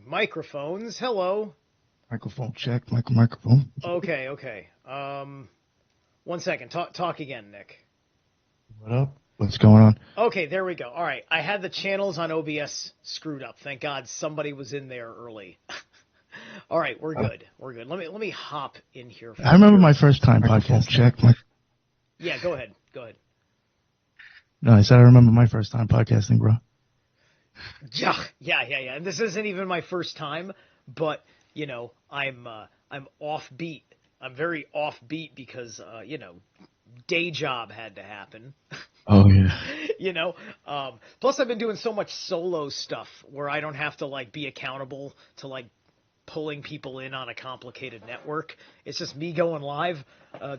Microphones. Hello. Microphone check. Microphone. Okay. 1 second. Talk again, Nick. What up? What's going on? Okay, there we go. All right. I had the channels on OBS screwed up. Thank God somebody was in there early. All right, we're good. We're good. Let me hop in here. I remember my first time podcast. Check. Yeah, go ahead. No, I said I remember my first time podcasting, bro. Yeah. And this isn't even my first time, but I'm offbeat. I'm very offbeat because day job had to happen. Oh yeah. Plus I've been doing so much solo stuff where I don't have to be accountable to pulling people in on a complicated network. It's just me going live,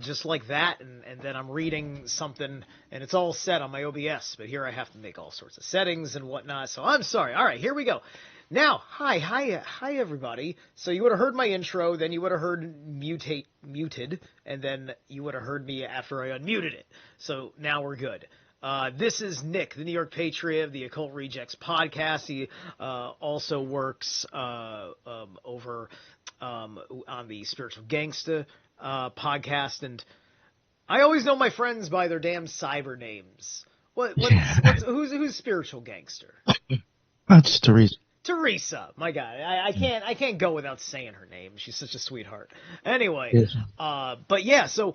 just like that, and then I'm reading something, and it's all set on my OBS, but here I have to make all sorts of settings and whatnot, so I'm sorry. All right, here we go. Now, hi, everybody. So you would have heard my intro, then you would have heard muted, and then you would have heard me after I unmuted it. So now we're good. This is Nick, the New York Patriot of the Occult Rejects podcast. He also works over on the Spiritual Gangsta podcast, and I always know my friends by their damn cyber names. Who's Spiritual Gangster? That's Teresa. Teresa, my God, I can't go without saying her name. She's such a sweetheart. Anyway, Yes. But yeah, so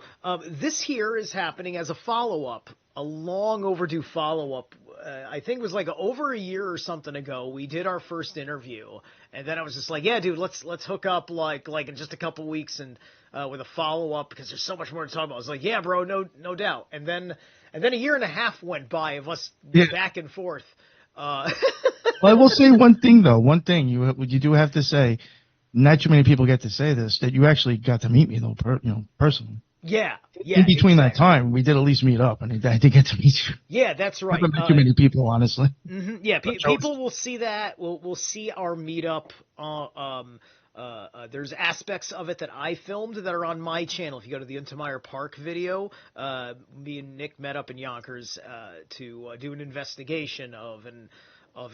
this here is happening as a follow-up, a long overdue follow-up. I think it was over a year or something ago. We did our first interview, and then I was just like, yeah, dude, let's hook up like in just a couple weeks and with a follow-up because there's so much more to talk about. I was like, yeah, bro, no doubt. And then a year and a half went by of us back and forth. Well, I will say one thing though. One thing you do have to say. Not too many people get to say this. That you actually got to meet me though, personally. Yeah. In between that time, we did at least meet up, and I did get to meet you. Yeah, that's right. Not too many people, honestly. Mm-hmm. Yeah, people will see that. We'll see our meetup. There's aspects of it that I filmed that are on my channel. If you go to the Untermeyer Park video, me and Nick met up in Yonkers to do an investigation of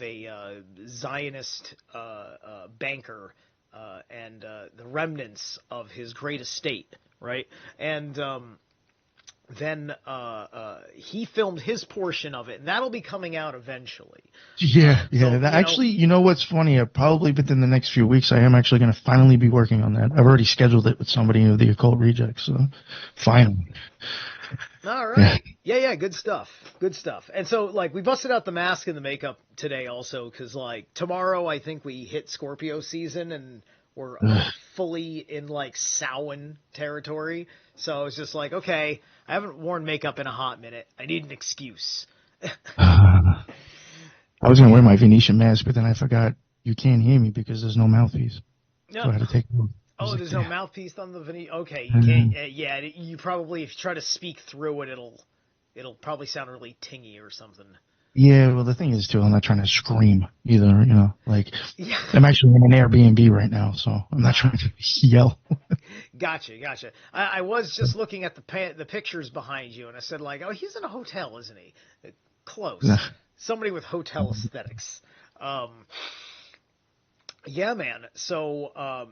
a Zionist banker and the remnants of his great estate, right? And then he filmed his portion of it, and that'll be coming out eventually. Yeah. Actually, you know what's funny? Probably within the next few weeks, I am actually going to finally be working on that. I've already scheduled it with somebody of the Occult Rejects, so finally. All right. Yeah, good stuff. And so, we busted out the mask and the makeup today also because, tomorrow I think we hit Scorpio season and we're fully in, Samhain territory. So I was just like, okay, I haven't worn makeup in a hot minute. I need an excuse. I was going to wear my Venetian mask, but then I forgot you can't hear me because there's no mouthpiece. No. So I had to take it off. Oh, there's no mouthpiece on the Venetian. Okay, you can't. Yeah, you probably, if you try to speak through it, it'll probably sound really tingy or something. Yeah, well, the thing is, too, I'm not trying to scream either, I'm actually in an Airbnb right now, so I'm not trying to yell. Gotcha. I was just looking at the pictures behind you, and I said, oh, he's in a hotel, isn't he? Close. Somebody with hotel aesthetics. Yeah, man. So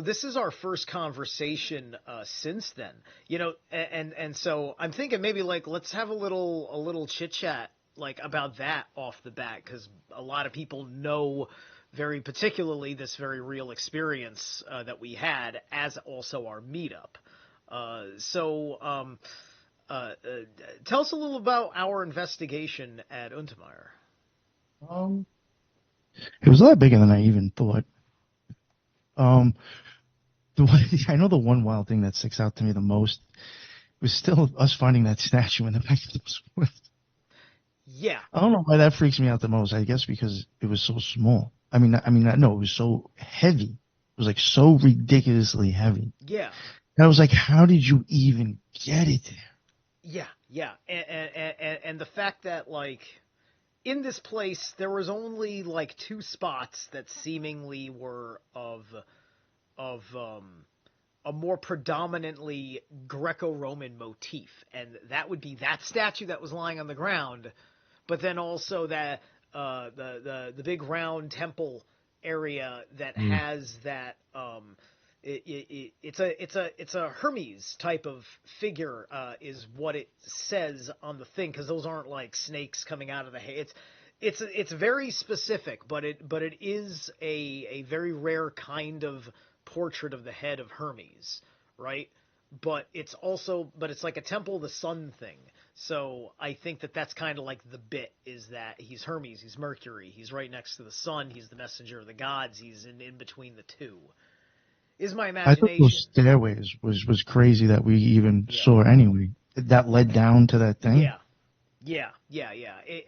this is our first conversation since then, and so I'm thinking maybe let's have a little chit chat about that off the bat because a lot of people know very particularly this very real experience that we had as also our meetup. Tell us a little about our investigation at Untermeyer. It was a lot bigger than I even thought. I know the one wild thing that sticks out to me the most was still us finding that statue in the back of the woods. Yeah. I don't know why that freaks me out the most. I guess because it was so small. It was so heavy. It was so ridiculously heavy. Yeah. And I was like, how did you even get it there? Yeah. And the fact that in this place, there was only 2 spots that seemingly were of a more predominantly Greco-Roman motif, and that would be that statue that was lying on the ground, but then also that the big round temple area that Mm. has that it's a Hermes type of figure is what it says on the thing, because those aren't like snakes coming out of the hay. It's very specific, but it is a very rare kind of portrait of the head of Hermes, right? But it's like a Temple of the Sun thing. So I think that's kind of like the bit, is that he's Hermes, he's Mercury, he's right next to the sun, he's the messenger of the gods, he's in between the two. Is my I thought imagination. those stairways was crazy that we even Yeah. saw anyway. That led down to that thing. Yeah. Yeah,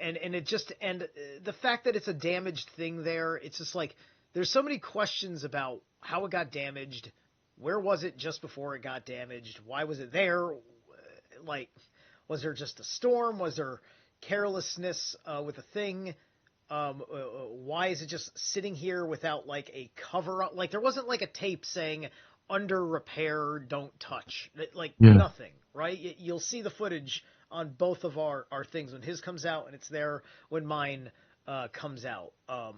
and it just, and the fact that it's a damaged thing there, it's just like there's so many questions about how it got damaged, where was it just before it got damaged, why was it there, like, was there just a storm, was there carelessness with the thing, why is it just sitting here without like a cover up, like there wasn't like a tape saying under repair, don't touch, like Yeah. nothing, right? You'll see the footage on both of our things when his comes out, and it's there when mine comes out. Oh,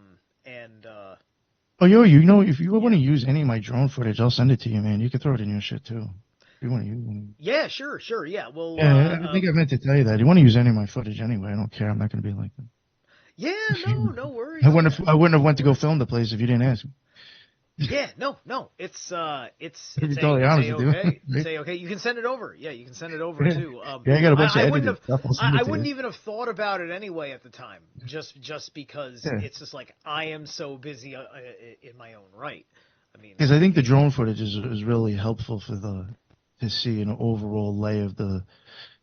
yo, if you want to use any of my drone footage, I'll send it to you, man. You can throw it in your shit too. If you want to use it. Yeah, sure, yeah. Well, Yeah, I think I meant to tell you that. You want to use any of my footage anyway? I don't care. I'm not going to be like that. yeah, no worries. I wouldn't have went to go film the place if you didn't ask me. Yeah, no, it's To be totally honest with you. okay. Right? Say okay. You can send it over. Yeah, you can send it over too. Yeah, I got a bunch of edited wouldn't stuff. I'll send it I to wouldn't you. even have thought about it anyway at the time, just because Yeah. it's just like I am so busy in my own right. I mean, Because I think the drone footage is really helpful to see an overall lay of the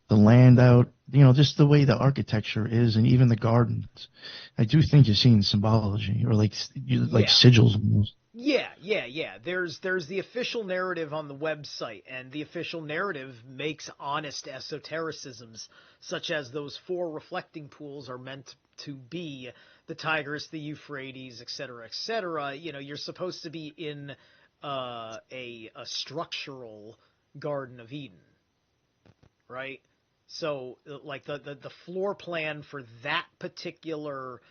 land out, just the way the architecture is, and even the gardens. I do think you're seeing symbology, or like sigils almost. Yeah. There's the official narrative on the website, and the official narrative makes honest esotericisms, such as those 4 reflecting pools are meant to be the Tigris, the Euphrates, etc., etc. You're supposed to be in a structural Garden of Eden, right? So, like the floor plan for that particular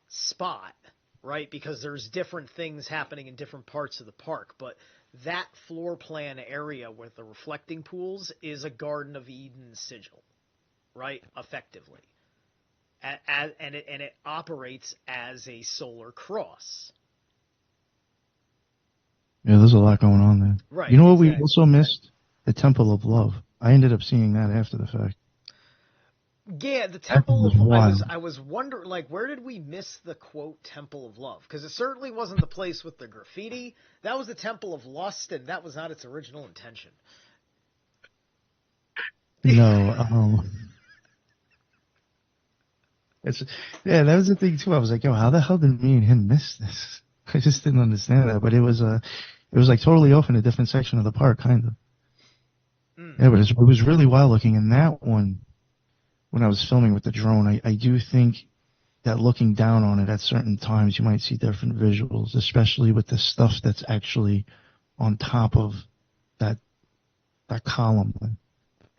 spot, right? Because there's different things happening in different parts of the park, but that floor plan area with the reflecting pools is a Garden of Eden sigil, right? Effectively, and it operates as a solar cross. Yeah, there's a lot going on there. Right. You know what exactly. we also missed? The Temple of Love. I ended up seeing that after the fact. Yeah, the Temple was of wild. I was wondering, like, where did we miss the quote Temple of Love? Because it certainly wasn't the place with the graffiti. That was the Temple of Lust, and that was not its original intention. No, that was the thing too. I was like, yo, how the hell did me and him miss this? I just didn't understand that. But it was like totally off in a different section of the park, kind of. Yeah, but it was really wild looking. And that one, when I was filming with the drone, I do think that looking down on it at certain times, you might see different visuals, especially with the stuff that's actually on top of that column.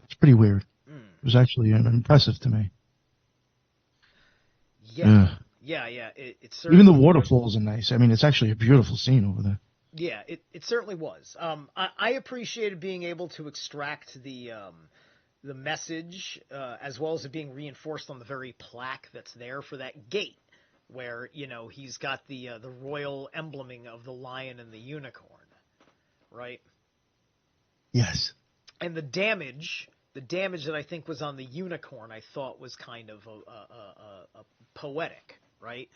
It's pretty weird. It was actually impressive to me. Yeah. It's even the waterfalls are nice. I mean, it's actually a beautiful scene over there. Yeah, it certainly was. I appreciated being able to extract the message, as well as it being reinforced on the very plaque that's there for that gate, where he's got the royal embleming of the lion and the unicorn, right? Yes. And the damage that I think was on the unicorn, I thought was kind of a poetic, right?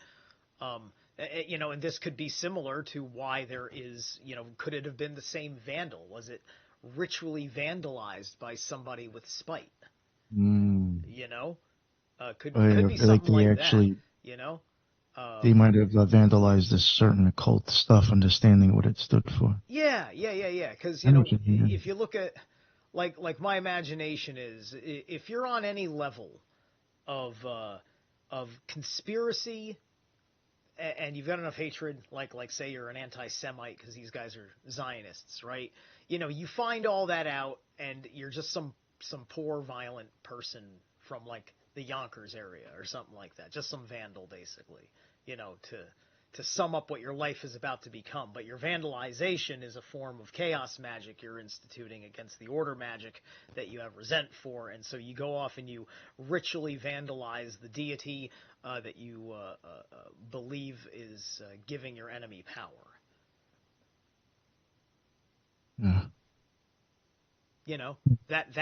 And this could be similar to why there is, could it have been the same vandal? Was it ritually vandalized by somebody with spite? Could be something like that. They might have vandalized this certain occult stuff, understanding what it stood for. Yeah. Because if you look at like my imagination is, if you're on any level of conspiracy, and you've got enough hatred, like say you're an anti-Semite because these guys are Zionists, right? You find all that out, and you're just some poor violent person from like the Yonkers area or something like that, just some vandal basically, sum up what your life is about to become. But your vandalization is a form of chaos magic you're instituting against the order magic that you have resent for, and so you go off and you ritually vandalize the deity that you believe is giving your enemy power. Yeah. You know, that's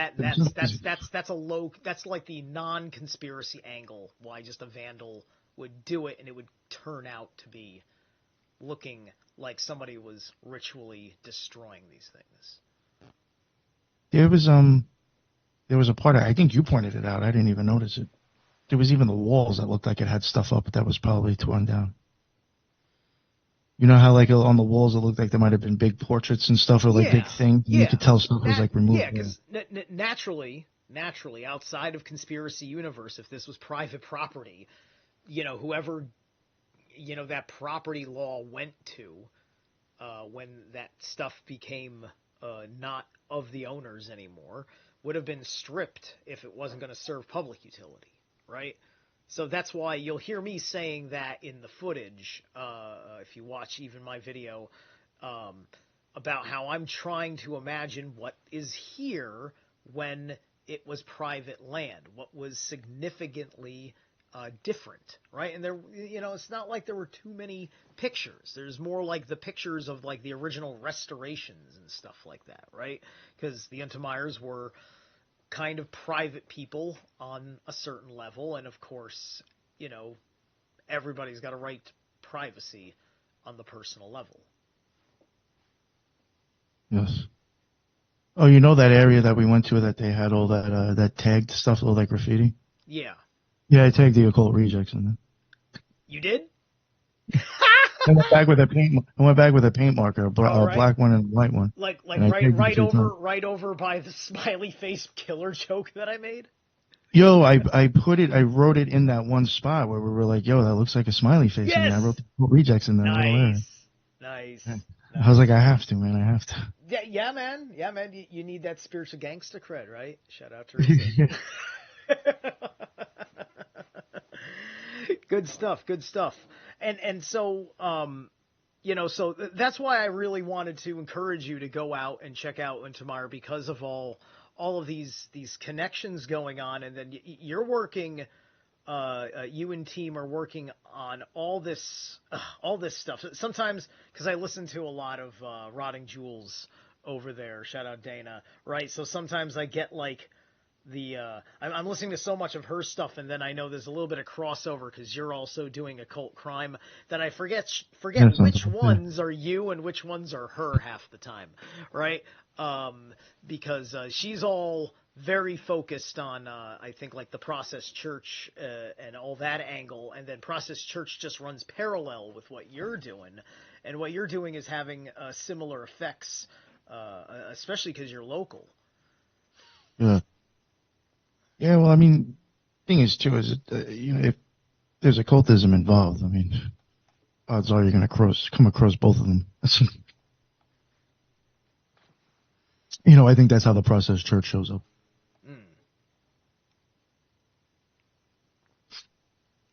like the non-conspiracy angle why just a vandal would do it, and it would turn out to be looking like somebody was ritually destroying these things. There was a part, I think you pointed it out, I didn't even notice it. There was even the walls that looked like it had stuff up that was probably torn down. You know how, like, on the walls it looked like there might have been big portraits and stuff, or like big things, and you could tell stuff was like removed. Yeah, because naturally, outside of conspiracy universe, if this was private property, you know, whoever, you know, that property law went to, when that stuff became not of the owners anymore, would have been stripped if it wasn't going to serve public utility, right? So that's why you'll hear me saying that in the footage, if you watch even my video, about how I'm trying to imagine what is here when it was private land, what was significantly different, right? And there, you know, it's not like there were too many pictures. There's more like the pictures of like the original restorations and stuff like that, right? Because the Untermeyers were kind of private people on a certain level, and of course, you know, everybody's got a right to privacy on the personal level. Yes. Oh, you know that area that we went to that they had all that that tagged stuff, all that graffiti? Yeah. Yeah, I tagged the Occult Rejects in there. You did? I went back with a paint marker, a black one and a white one. Like right over by the smiley face killer joke that I made. Yo, I wrote it in that one spot where we were like, yo, that looks like a smiley face. Yes! And I wrote the Rejects in there. Nice. I was like, I have to, man. I have to. Yeah, man. You need that spiritual gangster cred, right? Shout out to Reza. Good stuff. And so, you know, so that's why I really wanted to encourage you to go out and check out Untermeyer, because of all of these connections going on. And then you're working, you and team are working on all this stuff. Sometimes, because I listen to a lot of Rotting Jewels over there, shout out Dana, right? So sometimes I get like I'm listening to so much of her stuff, and then I know there's a little bit of crossover because you're also doing occult crime, that I forget which ones are you and which ones are her half the time, right? Because she's all very focused on, I think, like the Process Church and all that angle, and then Process Church just runs parallel with what you're doing, and what you're doing is having similar effects, especially because you're local. Yeah. Yeah, well, I mean, thing is, too, is you know, if there's occultism involved, I mean, odds are you're going to come across both of them. You know, I think that's how the Process Church shows up.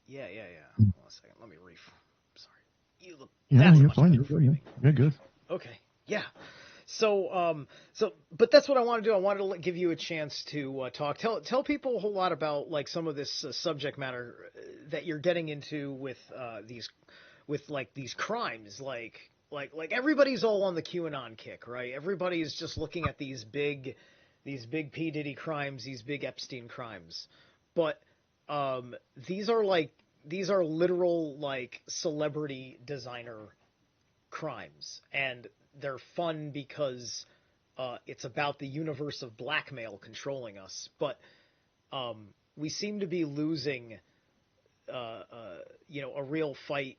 Yeah. Hold on a second. Let me Sorry. You look. Yeah, you're fine. You're good. Okay. Yeah. So, but that's what I want to do. I wanted to give you a chance to talk. Tell people a whole lot about like some of this subject matter that you're getting into with these crimes. Like everybody's all on the QAnon kick, right? Everybody's just looking at these big P Diddy crimes, these big Epstein crimes, but these are literal like celebrity designer crimes, and they're fun because it's about the universe of blackmail controlling us. But we seem to be losing, you know, a real fight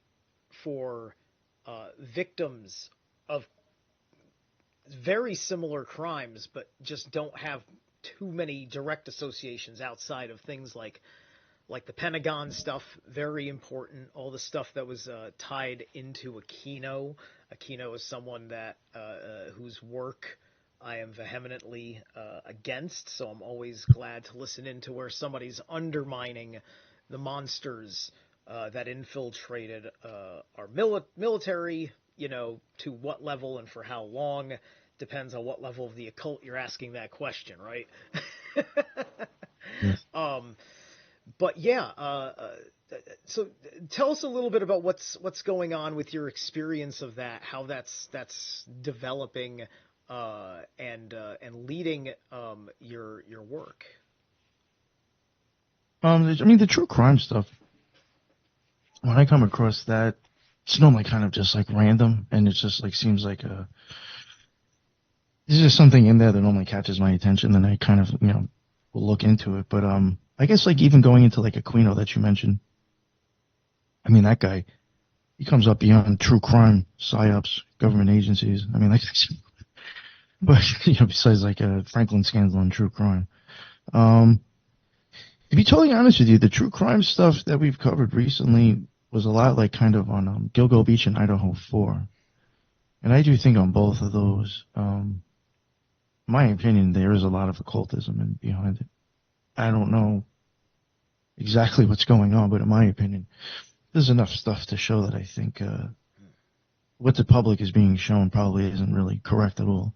for victims of very similar crimes, but just don't have too many direct associations outside of things like the Pentagon stuff, very important. All the stuff that was tied into Aquino. Aquino is someone that whose work I am vehemently against, so I'm always glad to listen into where somebody's undermining the monsters that infiltrated our military. To what level and for how long depends on what level of the occult you're asking that question, right? Yes. But yeah, so tell us a little bit about what's going on with your experience of that, how that's developing and leading your work. I mean, the true crime stuff. When I come across that, it's normally kind of just like random, and it just like seems like there's just something in there that normally catches my attention, and I kind of will look into it. But I guess like even going into like Aquino that you mentioned, I mean that guy, he comes up beyond true crime, psyops, government agencies. I mean like, but besides like Franklin scandal and true crime. To be totally honest with you, the true crime stuff that we've covered recently was a lot like kind of on Gilgo Beach and Idaho 4. And I do think on both of those, in my opinion, there is a lot of occultism behind it. I don't know exactly what's going on, but in my opinion, there's enough stuff to show that I think what the public is being shown probably isn't really correct at all.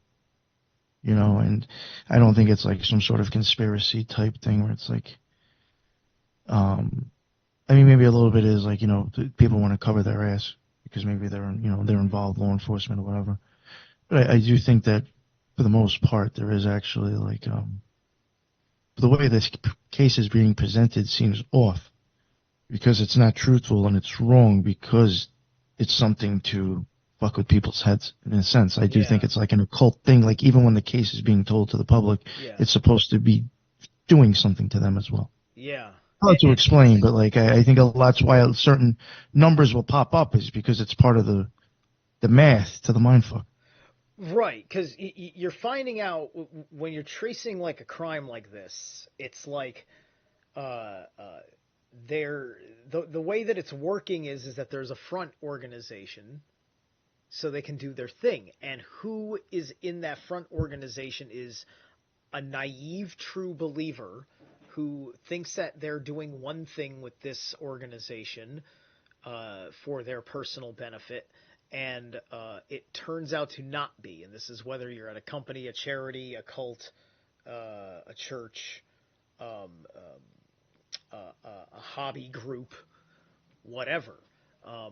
And I don't think it's like some sort of conspiracy type thing where it's like, I mean, maybe a little bit is like, people want to cover their ass because maybe they're involved, law enforcement or whatever. But I do think that for the most part, there is actually like, the way this case is being presented seems off because it's not truthful and it's wrong because it's something to fuck with people's heads in a sense. I do think it's like an occult thing. Like even when the case is being told to the public, it's supposed to be doing something to them as well. Yeah. Hard to explain, but like I think a lot's why certain numbers will pop up is because it's part of the math to the mindfuck. Right, because you're finding out when you're tracing like a crime like this, it's like the way that it's working is that there's a front organization, so they can do their thing, and who is in that front organization is a naive true believer who thinks that they're doing one thing with this organization for their personal benefit, and it turns out to not be. And this is whether you're at a company, a charity, a cult, a church, a hobby group, whatever, a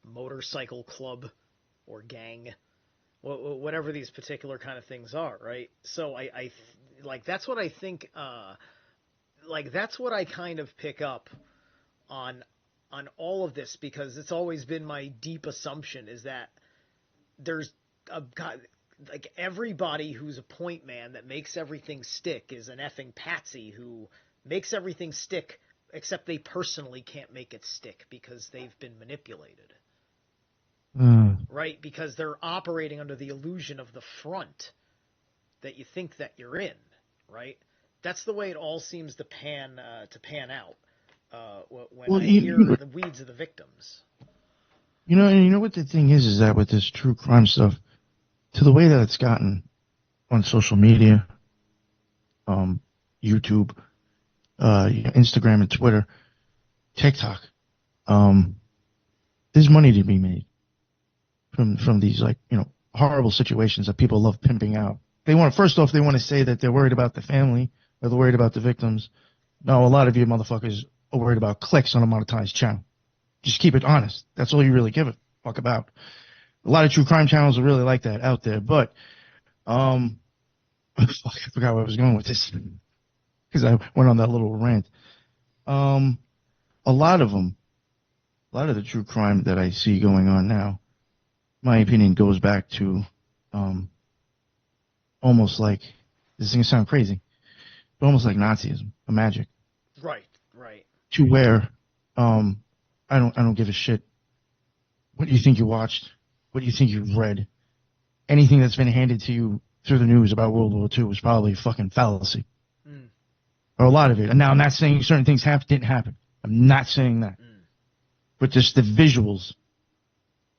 motorcycle club or gang, whatever these particular kind of things are, right? So I like that's what I think. Like that's what I kind of pick up on all of this, because it's always been my deep assumption is that there's a God, like everybody who's a point man that makes everything stick is an effing patsy who makes everything stick, except they personally can't make it stick because they've been manipulated. Right? Because they're operating under the illusion of the front that you think that you're in, right? That's the way it all seems to pan out when I hear the weeds of the victims. And you know what the thing is that with this true crime stuff, to the way that it's gotten on social media, YouTube, Instagram and Twitter, TikTok, there's money to be made from these like horrible situations that people love pimping out. They want to say that they're worried about the family or they're worried about the victims. No, a lot of you motherfuckers are worried about clicks on a monetized channel. Just keep it honest. That's all you really give a fuck about. A lot of true crime channels are really like that out there, but I forgot where I was going with this because I went on that little rant. A lot of the true crime that I see going on now, my opinion goes back to almost like, this is going to sound crazy, but almost like Nazism, a magic. Right. To where I don't give a shit what you think you watched, what you think you've read. Anything that's been handed to you through the news about World War II was probably fucking fallacy. Or a lot of it. And now I'm not saying certain things didn't happen. I'm not saying that. But just the visuals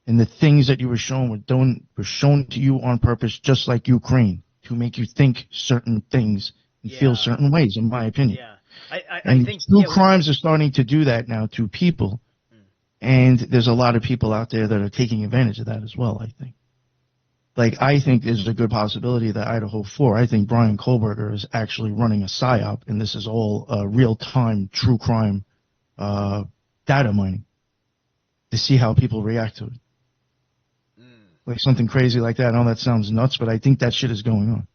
and the things that you were shown were shown to you on purpose, just like Ukraine, to make you think certain things and feel certain ways, in my opinion. Yeah. I And think true crimes are starting to do that now to people. And there's a lot of people out there that are taking advantage of that as well, I think. Like, I think there's a good possibility that Idaho 4, I think Brian Kohlberger is actually running a PSYOP, and this is all real-time true crime data mining to see how people react to it. Like something crazy like that. I know that sounds nuts, but I think that shit is going on.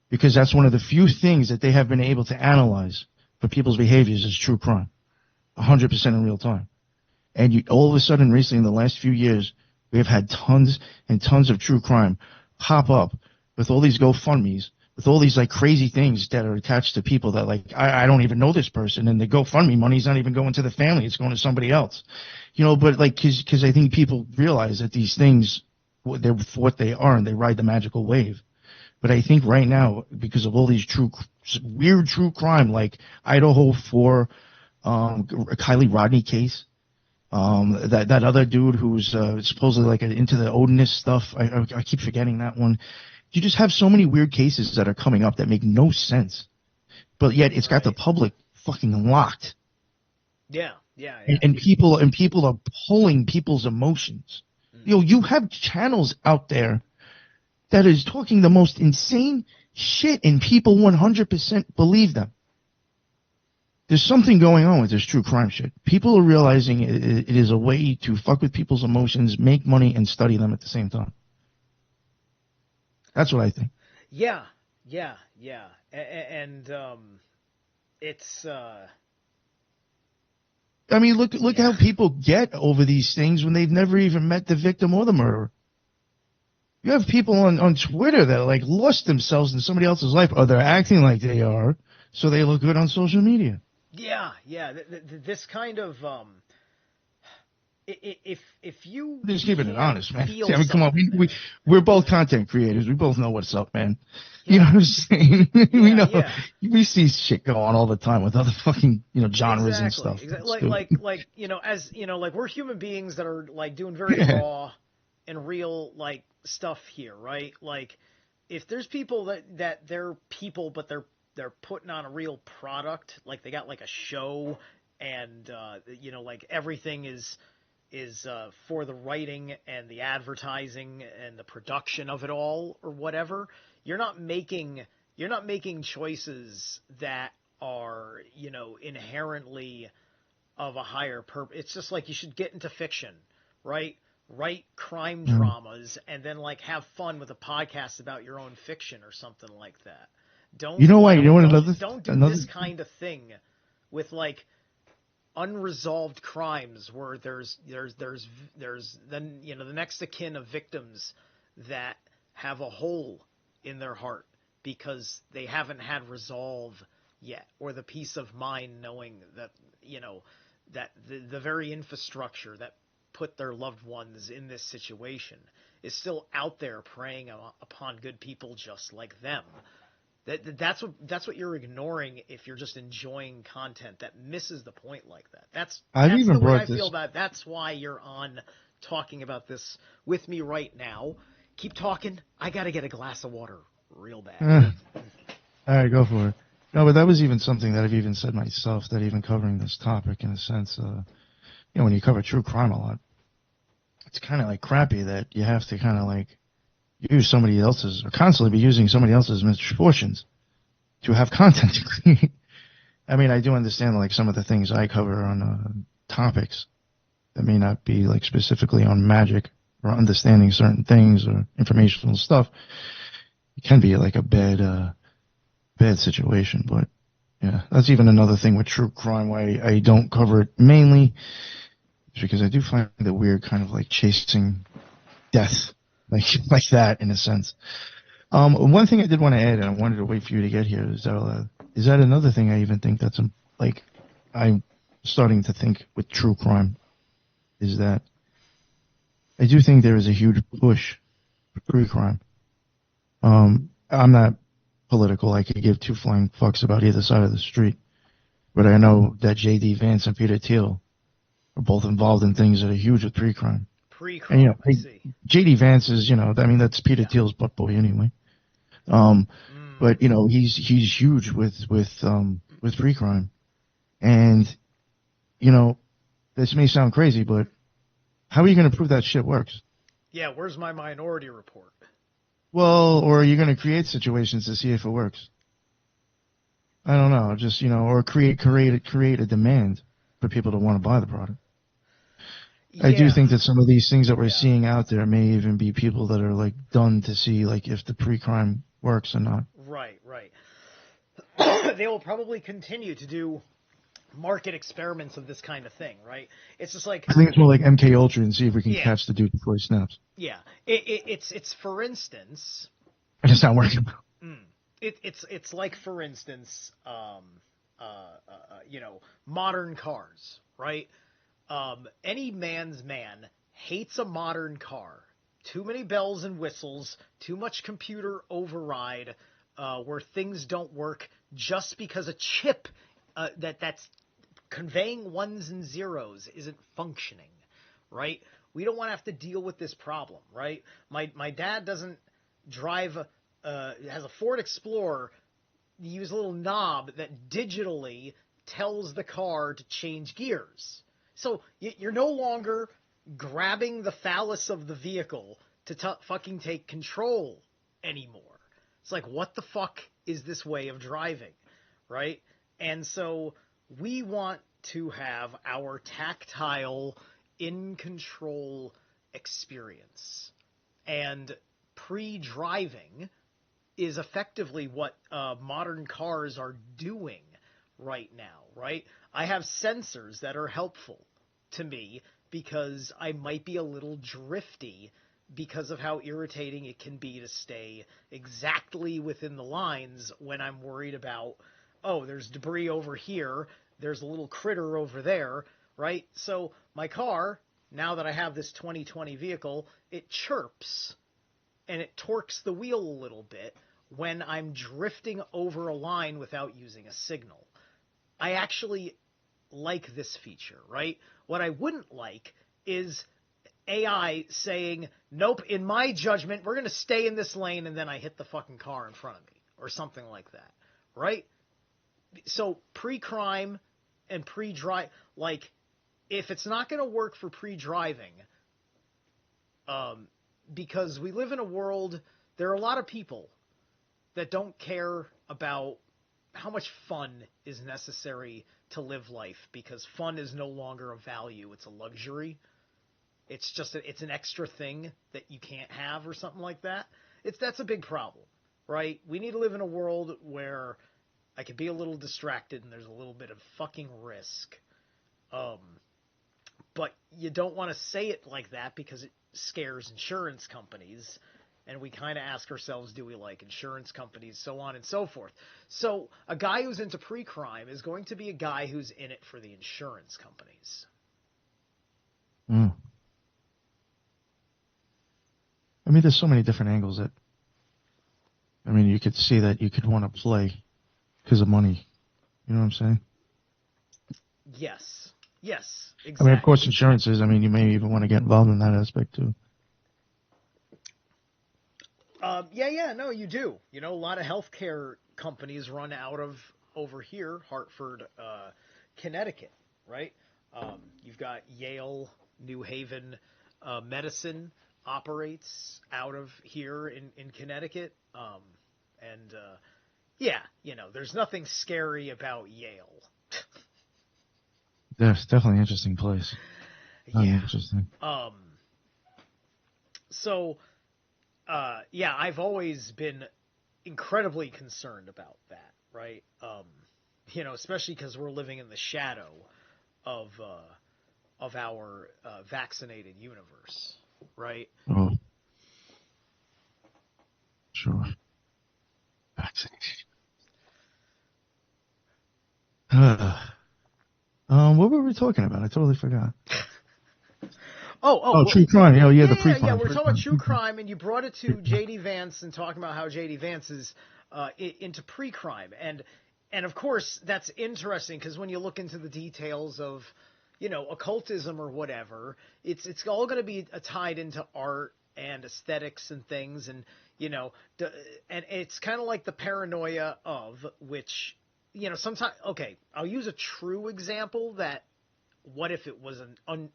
Because that's one of the few things that they have been able to analyze for people's behaviors is true crime. 100% in real time. And all of a sudden, recently, in the last few years, we have had tons and tons of true crime pop up with all these GoFundMes, with all these like crazy things that are attached to people that like, I don't even know this person, and the GoFundMe money's not even going to the family, it's going to somebody else. But like, cause I think people realize that these things, they're what they are, and they ride the magical wave. But I think right now, because of all these weird true crime, like Idaho 4, Kylie Rodney case, that other dude who's supposedly like into the Odinist stuff. I keep forgetting that one. You just have so many weird cases that are coming up that make no sense, but yet it's got the public fucking locked. Yeah. And people are pulling people's emotions. You have channels out there that is talking the most insane shit, and people 100% believe them. There's something going on with this true crime shit. People are realizing it is a way to fuck with people's emotions, make money, and study them at the same time. That's what I think. Yeah. And it's... I mean, look how people get over these things when they've never even met the victim or the murderer. You have people on Twitter that like lost themselves in somebody else's life, or they're acting like they are, so they look good on social media. Yeah. This kind of if you just keeping it honest, man. I mean, come on, we're both content creators. We both know what's up, man. Yeah. You know what I'm saying? We know. Yeah. We see shit go on all the time with other fucking genres and stuff. Exactly. Like as like we're human beings that are like doing very raw and real like stuff here, right? Like if there's people that they're people, but they're putting on a real product, like they got like a show, and like everything is for the writing and the advertising and the production of it all or whatever. You're not making choices that are inherently of a higher purpose. It's just like you should get into fiction, right? Write crime dramas and then like have fun with a podcast about your own fiction or something like that. Don't do this kind of thing with like unresolved crimes where there's then the next of kin of victims that have a hole in their heart because they haven't had resolve yet, or the peace of mind knowing that that the very infrastructure that put their loved ones in this situation is still out there preying upon good people just like them. That's what you're ignoring if you're just enjoying content that misses the point like that. That's the way I feel about it. That's why you're on talking about this with me right now. Keep talking. I got to get a glass of water real bad. All right, go for it. No, but that was even something that I've even said myself, that even covering this topic in a sense, when you cover true crime a lot, it's kind of like crappy that you have to kind of like use somebody else's, or constantly be using somebody else's misfortunes to have content to create. I mean, I do understand like some of the things I cover on topics that may not be like specifically on magic or understanding certain things or informational stuff. It can be like a bad situation, but yeah, that's even another thing with true crime why I don't cover it mainly. It's because I do find it weird, kind of like chasing death. Like that, in a sense. One thing I did want to add, and I wanted to wait for you to get here, is that another thing I even think that's like I'm starting to think with true crime, is that I do think there is a huge push for pre-crime. I'm not political. I could give two flying fucks about either side of the street, but I know that J.D. Vance and Peter Thiel are both involved in things that are huge with pre-crime. Pre-crime, I see. J.D. Vance is, that's Peter Thiel's butt boy anyway. But he's huge with pre-crime. And, you know, this may sound crazy, but how are you going to prove that shit works? Yeah, where's my Minority Report? Well, or are you going to create situations to see if it works? I don't know, just, or create a demand for people to want to buy the product. I do Yeah, think that some of these things that we're yeah. seeing out there may even be people that are like done to see like if the pre-crime works or not. Right, right. They will probably continue to do market experiments of this kind of thing, right? It's just like, I think it's more like MK Ultra and see if we can yeah, catch the dude before he snaps. yeah. It's for instance, And it's not working. mm, it's like for instance, modern cars, right? Any man's man hates a modern car. Too many bells and whistles, too much computer override, where things don't work just because a chip that's conveying ones and zeros isn't functioning, right? We don't want to have to deal with this problem, right? My dad doesn't drive has a Ford Explorer. You use a little knob that digitally tells the car to change gears. So you're no longer grabbing the phallus of the vehicle to fucking take control anymore. It's like, what the fuck is this way of driving, right? And so we want to have our tactile, in control experience. And pre-driving is effectively what modern cars are doing right now, right? I have sensors that are helpful to me because I might be a little drifty because of how irritating it can be to stay exactly within the lines when I'm worried about, oh, there's debris over here, there's a little critter over there, right? So my car, now that I have this 2020 vehicle, it chirps and it torques the wheel a little bit when I'm drifting over a line without using a signal. I actually like this feature, right? What I wouldn't like is AI saying, nope, in my judgment, we're going to stay in this lane, and then I hit the fucking car in front of me, or something like that, right? So pre-crime and pre-drive, like, if it's not going to work for pre-driving, because we live in a world, there are a lot of people that don't care about how much fun is necessary to live life, because fun is no longer a value, it's a luxury. It's just it's an extra thing that you can't have or something like that. That's a big problem, right? We need to live in a world where I can be a little distracted and there's a little bit of fucking risk. But you don't want to say it like that because it scares insurance companies. And we kind of ask ourselves, do we like insurance companies, so on and so forth. So a guy who's into pre-crime is going to be a guy who's in it for the insurance companies. Mm. I mean, there's so many different angles that, I mean, you could see that you could want to play because of money. You know what I'm saying? Yes, exactly. I mean, of course, insurances, I mean, you may even want to get involved in that aspect too. No, you do. You know, a lot of healthcare companies run out of over here, Hartford, Connecticut, right? You've got Yale, New Haven, Medicine operates out of here in Connecticut. There's nothing scary about Yale. Yeah, it's definitely an interesting place. Very interesting. I've always been incredibly concerned about that, right? Especially because we're living in the shadow of our vaccinated universe, right? Oh, sure. Vaccination. What were we talking about? I totally forgot. True crime. Oh, yeah, the pre-crime. We're talking about true crime, and you brought it to J.D. Vance and talking about how J.D. Vance is into pre-crime, and of course that's interesting because when you look into the details of, occultism or whatever, it's all going to be tied into art and aesthetics and things, and and it's kind of like the paranoia of which sometimes, okay, I'll use a true example that, what if it was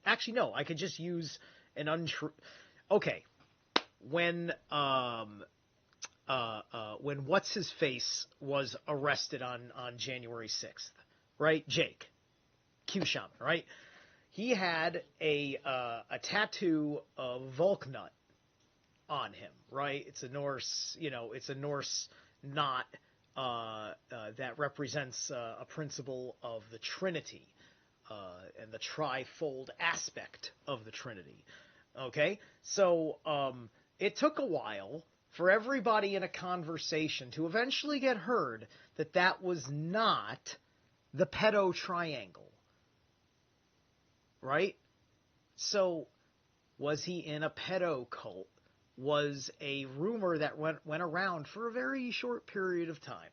actually, no, I could just use an untrue, okay, when what's his face was arrested on January 6th, right? Jake Q Shaman, right? He had a tattoo of Volknut on him, right? It's a Norse, knot that represents a principle of the Trinity and the trifold aspect of the Trinity. Okay, so it took a while for everybody in a conversation to eventually get heard that that was not the pedo triangle, right? So was he in a pedo cult? Was a rumor that went around for a very short period of time.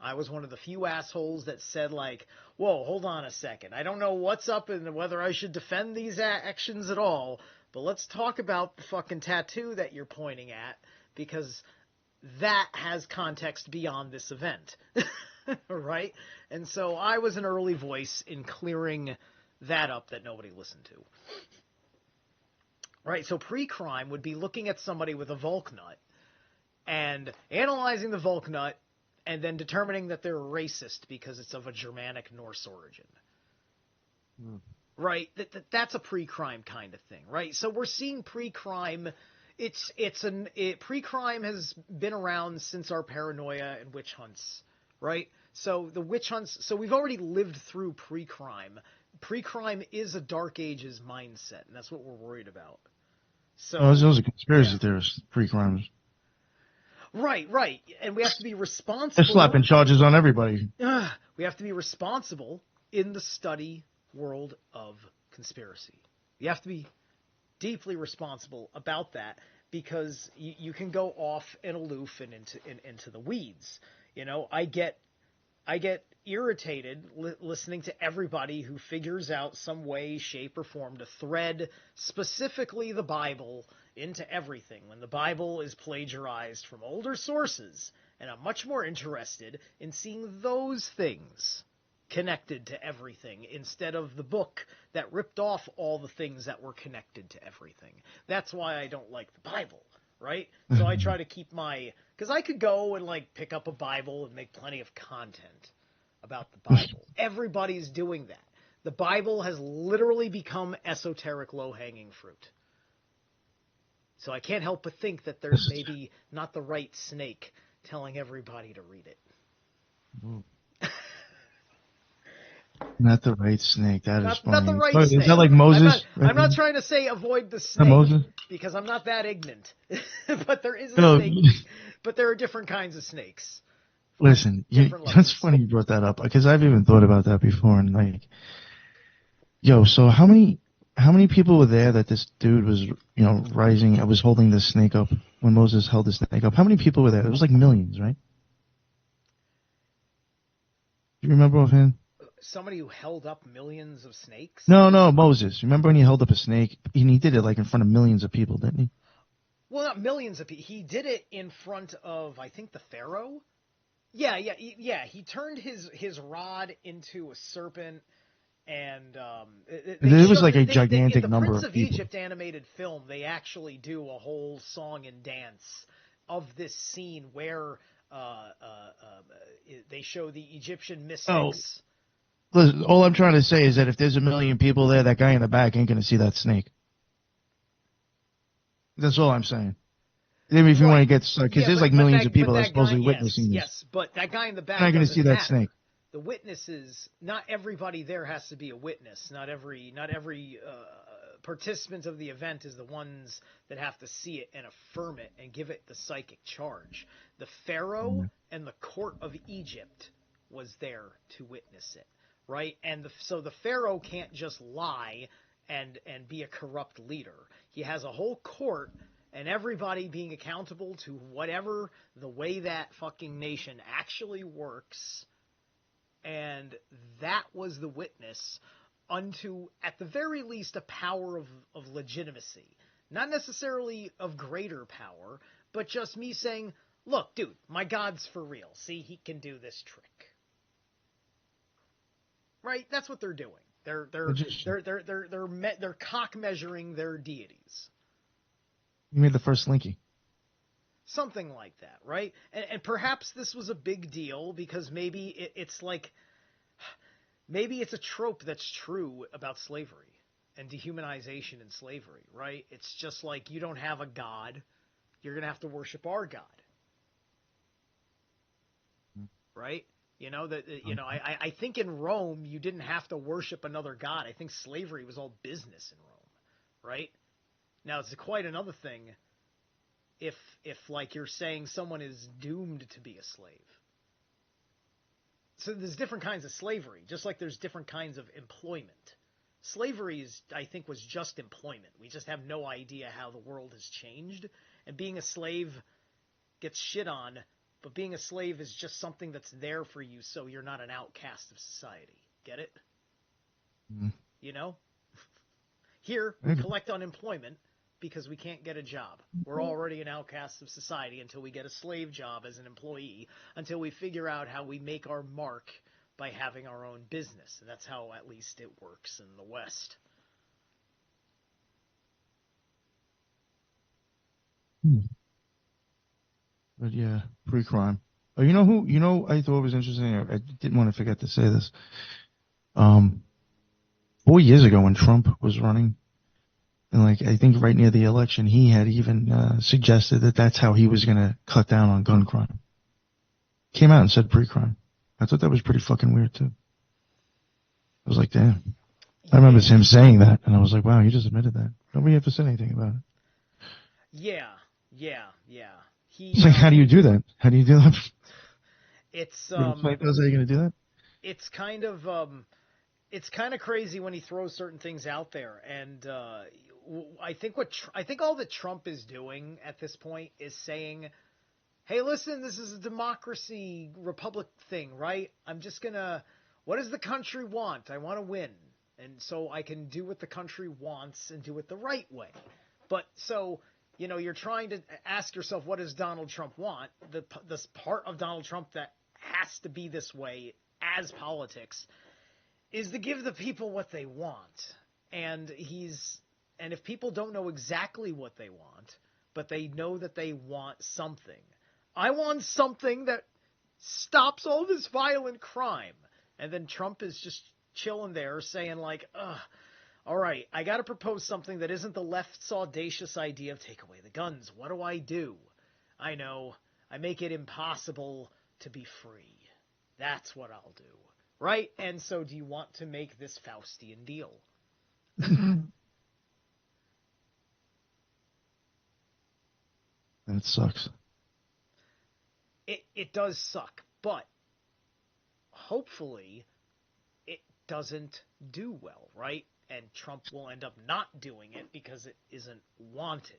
I was one of the few assholes that said, like, whoa, hold on a second. I don't know what's up and whether I should defend these actions at all, but let's talk about the fucking tattoo that you're pointing at, because that has context beyond this event. Right? And so I was an early voice in clearing that up that nobody listened to. Right, so pre-crime would be looking at somebody with a Volknut and analyzing the Volknut and then determining that they're racist because it's of a Germanic Norse origin. Right, that's a pre-crime kind of thing, right? So we're seeing pre-crime. Pre-crime has been around since our paranoia and witch hunts, right? So the witch hunts. So we've already lived through pre-crime. Pre-crime is a Dark Ages mindset, and that's what we're worried about. So those are conspiracy theorists, pre-crimes. Right, and we have to be responsible. They're slapping charges on everybody. We have to be responsible in the study world of conspiracy. You have to be deeply responsible about that, because you can go off and aloof and into the weeds. I get irritated listening to everybody who figures out some way, shape, or form to thread specifically the Bible into everything, when the Bible is plagiarized from older sources, and I'm much more interested in seeing those things connected to everything instead of the book that ripped off all the things that were connected to everything. That's why I don't like the Bible, right? So I try to keep because I could go and pick up a Bible and make plenty of content about the Bible. Everybody's doing that. The Bible has literally become esoteric low-hanging fruit. So I can't help but think that there's maybe not the right snake telling everybody to read it. Not the right snake. That is funny. Not the right snake. Is that like Moses? I'm not trying to say avoid the snake, Moses? because I'm not that ignorant. But there is a snake. But there are different kinds of snakes. Listen, it's funny you brought that up, because I've even thought about that before. And so how many people were there that this dude was, rising? I was holding this snake up when Moses held the snake up. How many people were there? It was like millions, right? Do you remember offhand? Somebody who held up millions of snakes? No, Moses. Remember when he held up a snake? And he did it in front of millions of people, didn't he? Well, not millions of people. He did it in front of, I think, the Pharaoh. Yeah. He turned his rod into a serpent, and it was a gigantic number of people. In the Prince of Egypt animated film, they actually do a whole song and dance of this scene where they show the Egyptian mystics. Listen, all I'm trying to say is that if there's a million people there, that guy in the back ain't going to see that snake. That's all I'm saying. Maybe if you want to get stuck, because there's millions of people that are supposedly witnessing this. Yes, but that guy in the back not going to see that snake. The witnesses, not everybody there has to be a witness. Not every participant of the event is the ones that have to see it and affirm it and give it the psychic charge. The Pharaoh and the court of Egypt was there to witness it, right? And so the Pharaoh can't just lie and be a corrupt leader. He has a whole court and everybody being accountable to whatever the way that fucking nation actually works. And that was the witness unto, at the very least, a power of legitimacy. Not necessarily of greater power, but just me saying, look, dude, my God's for real. See, he can do this trick. right? That's what they're doing. They're Magician. they're cock measuring their deities. You made the first Slinky. Something like that, right? And perhaps this was a big deal because maybe it's like, maybe it's a trope that's true about slavery and dehumanization in slavery, right? It's just like, you don't have a god, you're going to have to worship our god, right? You know, I think in Rome, you didn't have to worship another god. I think slavery was all business in Rome, right? Now, it's quite another thing if like you're saying someone is doomed to be a slave. So there's different kinds of slavery, just like there's different kinds of employment. Slavery is, I think, was just employment. We just have no idea how the world has changed, and being a slave gets shit on, but being a slave is just something that's there for you so you're not an outcast of society. Get it? Mm. You know? Here, we collect unemployment because we can't get a job. We're already an outcast of society until we get a slave job as an employee, until we figure out how we make our mark by having our own business. And that's how, at least, it works in the West. But yeah, pre-crime. Oh, you know who? You know, I thought it was interesting. I didn't want to forget to say this. 4 years ago when Trump was running, and like I think right near the election, he had even suggested that that's how he was going to cut down on gun crime. Came out and said pre-crime. I thought that was pretty fucking weird too. I was like, damn. I remember him saying that, and I was like, wow, he just admitted that. Nobody ever said anything about it. Yeah. It's like, how do you do that? How do you do that? It's How are you going to do that? It's kind of crazy when he throws certain things out there, and I think all that Trump is doing at this point is saying, hey, listen, this is a democracy, republic thing, right? What does the country want? I want to win. And so I can do what the country wants and do it the right way. But so, you're trying to ask yourself, what does Donald Trump want? This part of Donald Trump that has to be this way as politics is to give the people what they want. And if people don't know exactly what they want, but they know that they want something, I want something that stops all this violent crime. And then Trump is just chilling there saying like, all right, I got to propose something that isn't the left's audacious idea of take away the guns. What do? I know. I make it impossible to be free. That's what I'll do. Right? And so do you want to make this Faustian deal? That sucks. It does suck, but hopefully it doesn't do well, right? And Trump will end up not doing it because it isn't wanted,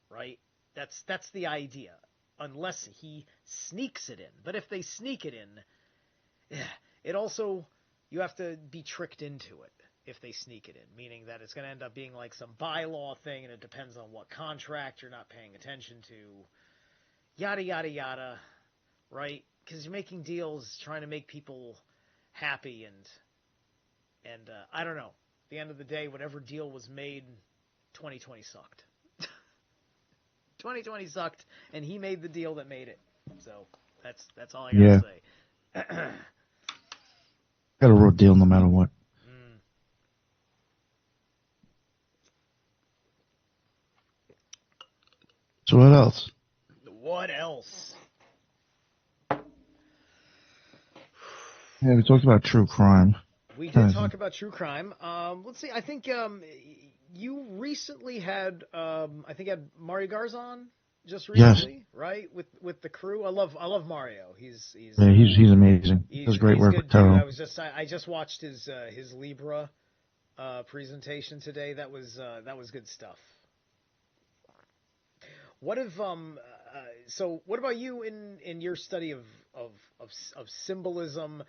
right? That's the idea, unless he sneaks it in. But if they sneak it in, it also, you have to be tricked into it if they sneak it in, meaning that it's going to end up being like some bylaw thing, and it depends on what contract you're not paying attention to, yada, yada, yada, right? Because you're making deals trying to make people happy, and I don't know. At the end of the day, whatever deal was made, 2020 sucked. 2020 sucked, and he made the deal that made it. So that's all I gotta say. Got a road deal no matter what. So what else? What else? Yeah, we talked about true crime. We did talk about true crime. Let's see. I think you recently had, had Mario Garzon just recently, yes. right? With the crew. I love Mario. He's amazing. He does great work with Taro. I just watched his Libra presentation today. That was good stuff. What what about you in your study of symbolism?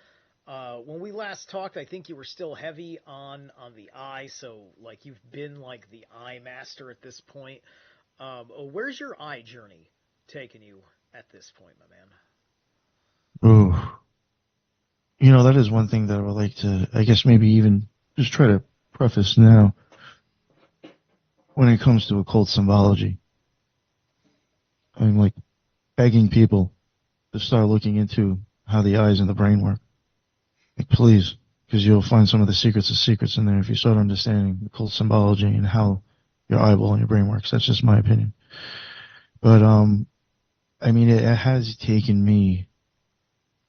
When we last talked, I think you were still heavy on the eye, so like you've been like the eye master at this point. Where's your eye journey taking you at this point, my man? Ooh. That is one thing that I would like to, I guess maybe even just try to preface now when it comes to occult symbology. I mean, like begging people to start looking into how the eyes and the brain work. Like, please, because you'll find some of the secrets of secrets in there if you start understanding occult symbology and how your eyeball and your brain works. That's just my opinion. But, I mean, it has taken me,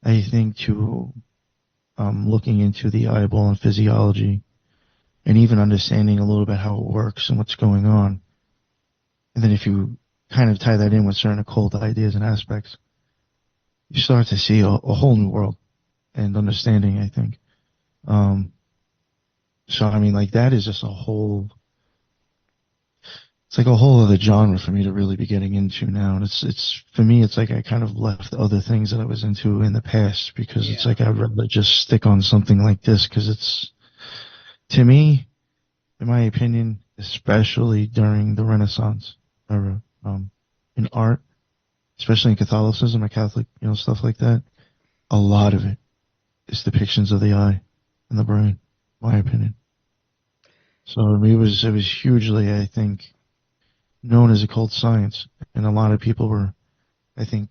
I think, to looking into the eyeball and physiology and even understanding a little bit how it works and what's going on. And then if you kind of tie that in with certain occult ideas and aspects, you start to see a whole new world and understanding, I think. So, I mean, like, that is just it's like a whole other genre for me to really be getting into now. And for me, it's like I kind of left other things that I was into in the past because it's like I'd rather just stick on something like this because it's, to me, in my opinion, especially during the Renaissance era, in art, especially in Catholicism or Catholic, stuff like that, a lot of it is depictions of the eye and the brain, my opinion. So it was hugely, I think, known as occult science, and a lot of people were, I think,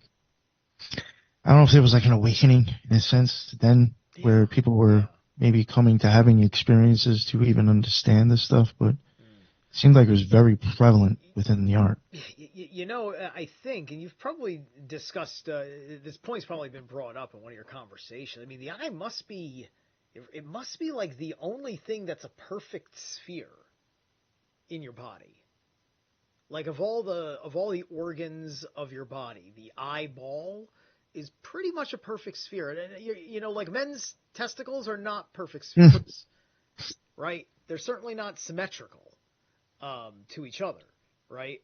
I don't know if there was like an awakening in a sense then, where people were maybe coming to having experiences to even understand this stuff, but it seemed like it was very prevalent within the art. I think, and you've probably discussed, this point's probably been brought up in one of your conversations. I mean, the eye must be, it must be like the only thing that's a perfect sphere in your body. Like of all the organs of your body, the eyeball is pretty much a perfect sphere. And like men's testicles are not perfect spheres, right? They're certainly not symmetrical to each other, right?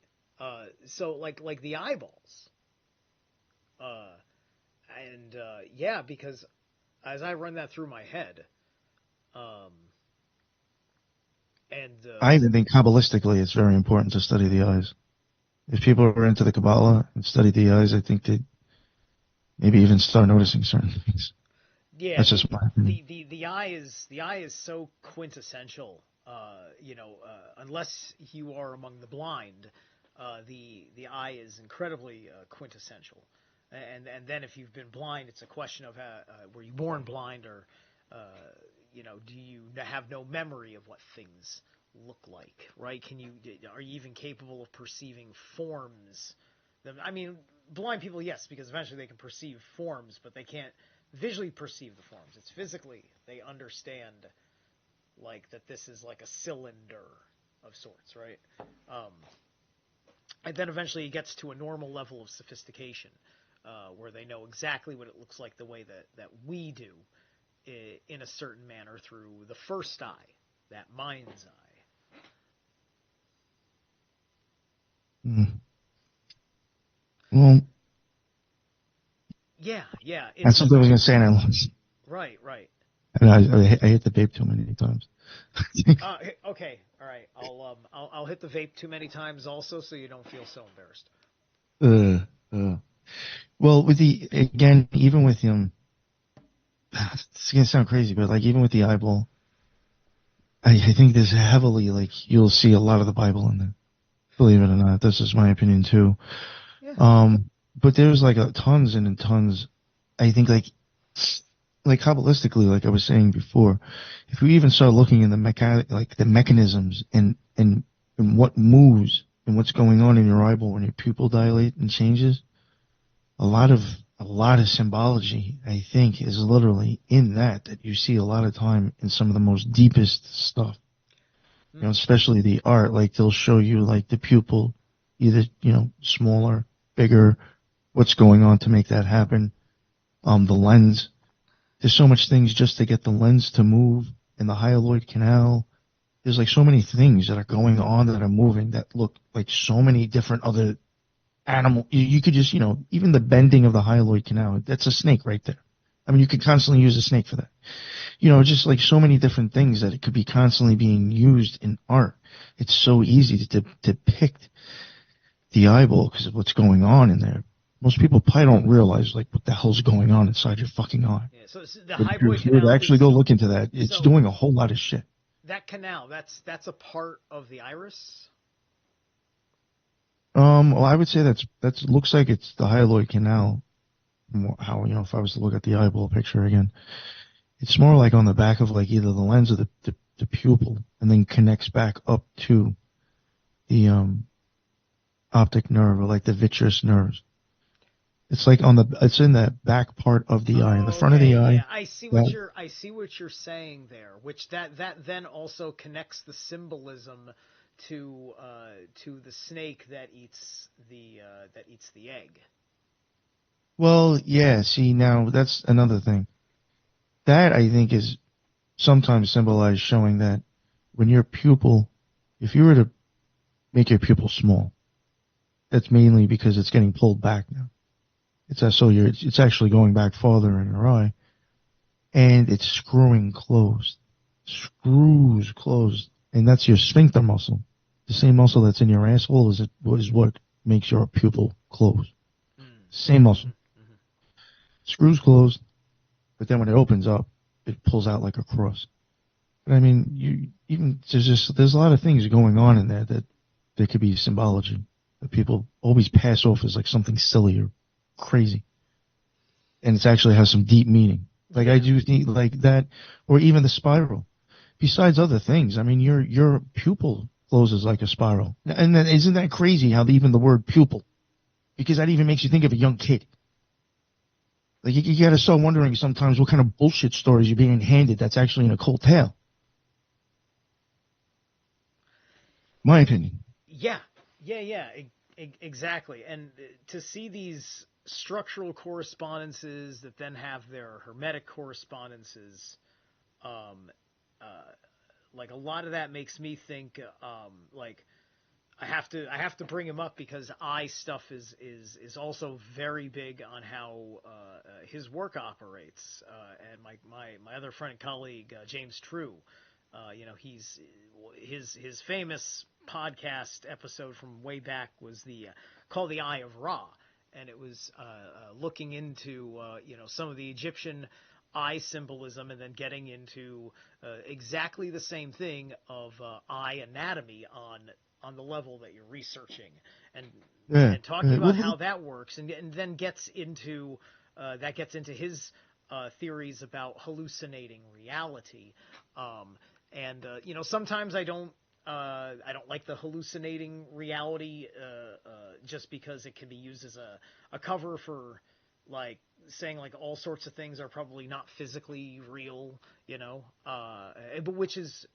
So like the eyeballs, because as I run that through my head, I even think Kabbalistically it's very important to study the eyes. If people are into the Kabbalah and study the eyes, I think they'd maybe even start noticing certain things. Yeah, that's just my opinion. The eye is so quintessential. Unless you are among the blind, the eye is incredibly quintessential. And then if you've been blind, it's a question of were you born blind or do you have no memory of what things look like, right? Are you even capable of perceiving forms? I mean, blind people, yes, because eventually they can perceive forms, but they can't visually perceive the forms. It's physically they understand, like that this is like a cylinder of sorts, right? And then eventually it gets to a normal level of sophistication where they know exactly what it looks like the way that we do in a certain manner through the first eye, that mind's eye. Well, yeah. That's something I was going to say, and I lost. Right. And I hit the vape too many times. Okay, all right. I'll hit the vape too many times also, so you don't feel so embarrassed. Well, even with it's gonna sound crazy, but like even with the eyeball, I think there's heavily like you'll see a lot of the Bible in there. Believe it or not, this is my opinion too. Yeah. But there's like tons and tons. I think like Kabbalistically, like I was saying before, if we even start looking in the mechanisms and what moves and what's going on in your eyeball when your pupil dilate and changes, a lot of symbology, I think, is literally in that you see a lot of time in some of the most deepest stuff. Especially the art, like they'll show you like the pupil, either, smaller, bigger, what's going on to make that happen. The lens, there's so much things just to get the lens to move in the hyaloid canal. There's like so many things that are going on that are moving that look like so many different other animal. You could just, even the bending of the hyaloid canal, that's a snake right there. I mean, you could constantly use a snake for that. Just like so many different things that it could be constantly being used in art. It's so easy to depict the eyeball because of what's going on in there. most people probably don't realize like what the hell's going on inside your fucking eye. Yeah, so the But hypoid if you were to canal actually is go look into that, it's so doing a whole lot of shit. that canal. That's a part of the iris. Well, I would say that's looks like it's the hyaloid canal. How, if I was to look at the eyeball picture again, it's more like on the back of like either the lens or the pupil, and then connects back up to the optic nerve, or like the vitreous nerves. It's like it's in that back part of the eye, in the front of the eye. Yeah, I see what you're saying there. Which that then also connects the symbolism to the snake that eats the egg. Well, yeah. See, now that's another thing. That I think is sometimes symbolized, showing that when your pupil, if you were to make your pupil small, that's mainly because it's getting pulled back now. It's actually going back farther in your eye, and it's screwing closed. Screws closed, and that's your sphincter muscle. The same muscle that's in your asshole is what makes your pupil close. Same muscle. Mm-hmm. Screws closed, but then when it opens up, it pulls out like a cross. But I mean, there's a lot of things going on in there that there could be symbology that people always pass off as like something silly or crazy, and it actually has some deep meaning. Like, I do think like that, or even the spiral. Besides other things, I mean, your pupil closes like a spiral, and then isn't that crazy how even the word pupil, because that even makes you think of a young kid. Like, you gotta start wondering sometimes what kind of bullshit stories you're being handed that's actually an occult tale. My opinion. Yeah, exactly. And to see these structural correspondences that then have their hermetic correspondences, like a lot of that makes me think, like I have to bring him up because eye stuff is also very big on how his work operates. And my other friend and colleague James True, he's his famous podcast episode from way back was called The Eye of Ra, and it was looking into some of the Egyptian eye symbolism, and then getting into exactly the same thing of eye anatomy on the level that you're researching, and talking about how that works, and then gets into his theories about hallucinating reality. Sometimes I don't like the hallucinating reality, just because it can be used as a cover for like saying like all sorts of things are probably not physically real, but which is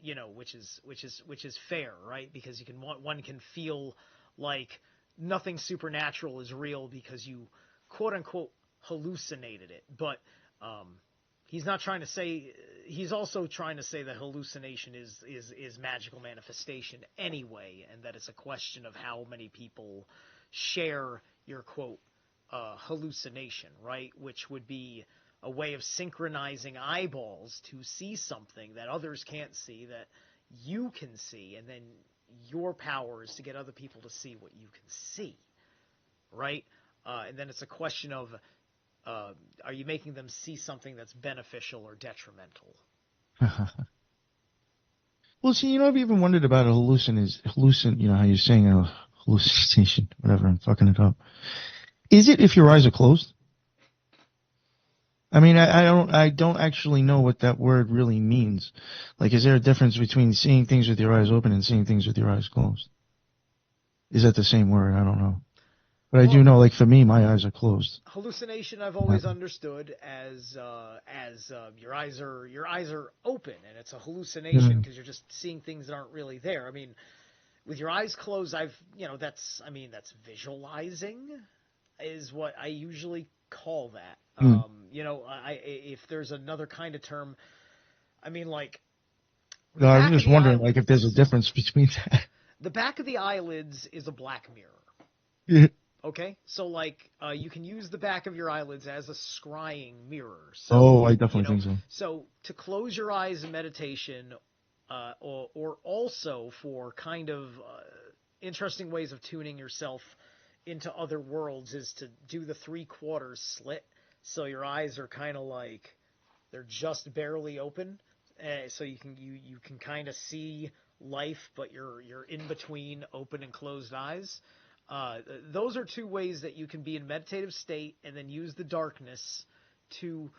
fair, right? Because one can feel like nothing supernatural is real because you quote unquote hallucinated it, but he's not trying to say. He's also trying to say that hallucination is magical manifestation anyway, and that it's a question of how many people share your quote hallucination, right? Which would be a way of synchronizing eyeballs to see something that others can't see that you can see, and then your power is to get other people to see what you can see, right? And then it's a question of are you making them see something that's beneficial or detrimental? Well, see, I've even wondered about how you're saying a hallucination, whatever, I'm fucking it up. Is it if your eyes are closed? I mean, I don't actually know what that word really means. Like, is there a difference between seeing things with your eyes open and seeing things with your eyes closed? Is that the same word? I don't know. But I do know, like, for me, my eyes are closed. Hallucination I've always understood as your eyes are open, and it's a hallucination because you're just seeing things that aren't really there. I mean, with your eyes closed, that's visualizing is what I usually call that. If there's another kind of term, I mean, like. No, I'm just wondering, like, if there's a difference between that. The back of the eyelids is a black mirror. Yeah. Okay, so like you can use the back of your eyelids as a scrying mirror. So, I definitely think so. So to close your eyes in meditation, or also for kind of interesting ways of tuning yourself into other worlds is to do the 3/4 slit, so your eyes are kind of like they're just barely open, so you can kind of see life, but you're in between open and closed eyes. Those are two ways that you can be in meditative state and then use the darkness to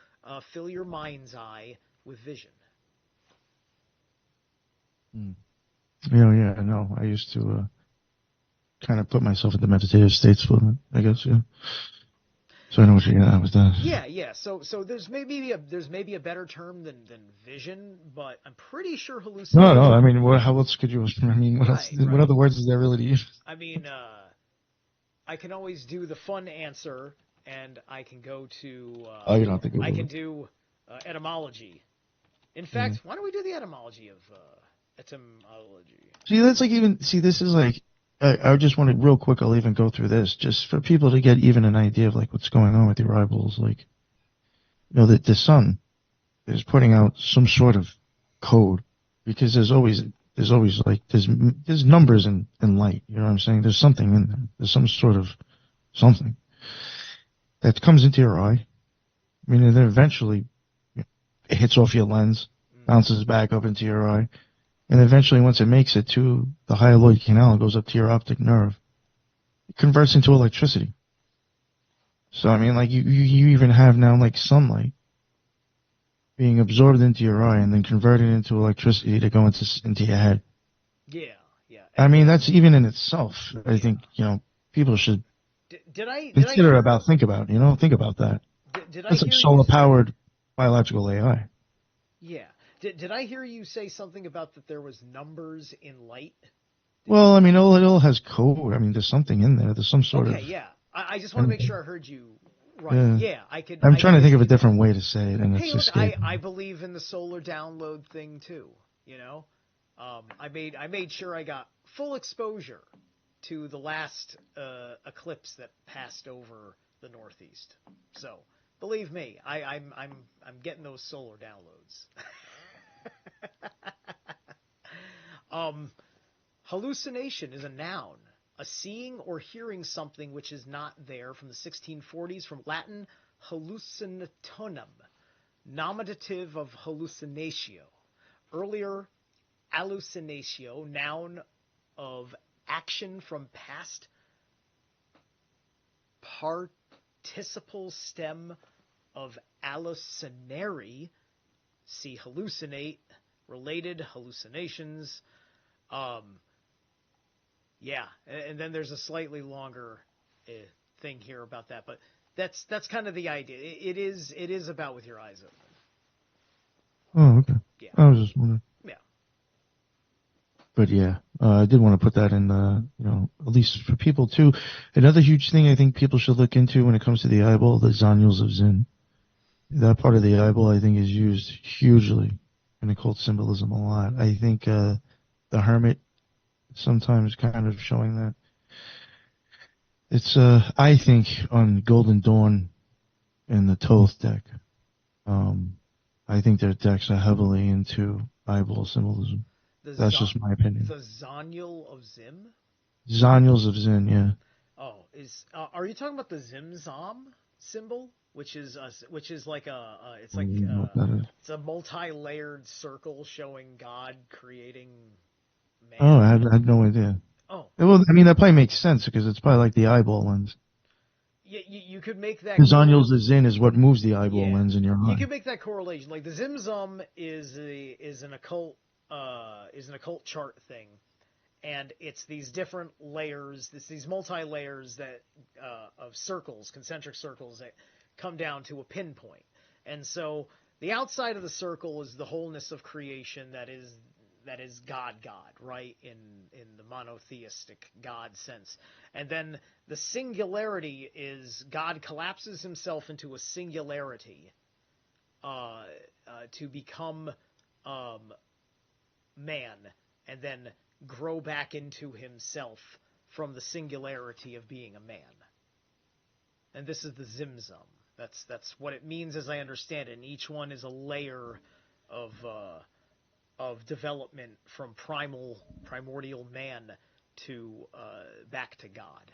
fill your mind's eye with vision. Yeah, no. I used to kind of put myself into meditative states for it, I guess, yeah. So I know what you're getting at with that. Yeah. So there's maybe a better term than vision, but I'm pretty sure hallucination. No. I mean, how else could you? I mean, what else? Right. What other words is there really to use? I mean, I can always do the fun answer, and I can go to. You don't think I can do etymology. In fact, why don't we do the etymology of etymology? This is like. I just want to real quick. I'll even go through this just for people to get even an idea of like what's going on with your eyeballs. Like, that the sun is putting out some sort of code because there's always like there's numbers in light. You know what I'm saying? There's something in there. There's some sort of something that comes into your eye. I mean, and then eventually it hits off your lens, bounces back up into your eye. And eventually, once it makes it to the hyaloid canal, it goes up to your optic nerve. It converts into electricity. So, I mean, like, you even have now, like, sunlight being absorbed into your eye and then converted into electricity to go into your head. Yeah. I mean, that's even in itself, I think, people should think about that. That's like solar-powered biological AI. Yeah. Did I hear you say something about that there was numbers in light? Well, I mean, it all has code. I mean, there's something in there. There's some sort of... Okay, yeah. I just want to make sure I heard you right. Yeah, I'm trying to think of a different way to say it, and hey, it's look, escaping. I believe in the solar download thing too. I made sure I got full exposure to the last eclipse that passed over the Northeast. So believe me, I'm getting those solar downloads. Hallucination is a noun, a seeing or hearing something which is not there, from the 1640s, from Latin hallucinationem, nominative of hallucinatio. Earlier, hallucinatio, noun of action from past participle stem of hallucinare. See hallucinate, related, hallucinations. Yeah, and then there's a slightly longer thing here about that, but that's kind of the idea. It is about with your eyes open. Oh, okay. Yeah. I was just wondering. Yeah. But yeah, I did want to put that in, at least for people too. Another huge thing I think people should look into when it comes to the eyeball, the zonules of Zin. That part of the eyeball, I think, is used hugely in occult symbolism a lot. I think the Hermit sometimes kind of showing that. It's, I think, on Golden Dawn and the Toth deck, I think their decks are heavily into eyeball symbolism. That's just my opinion. The Zonule of Zim? Zonules of Zin, yeah. Oh, are you talking about the Zimzom symbol? Which is like it's a multi-layered circle showing God creating man. Oh, I had no idea. Oh, well, I mean that probably makes sense because it's probably like the eyeball lens. Yeah, you could make that. The zonules of Zin is what moves the eyeball lens in your eye. You could make that correlation. Like the Zimzum is an occult chart thing, and it's these different layers, these multi-layers that of circles, concentric circles that come down to a pinpoint. And so the outside of the circle is the wholeness of creation that is God, right? In the monotheistic God sense. And then the singularity is God collapses himself into a singularity to become man, and then grow back into himself from the singularity of being a man. And this is the Zimzum. That's what it means as I understand it. And each one is a layer of development from primordial man to back to God.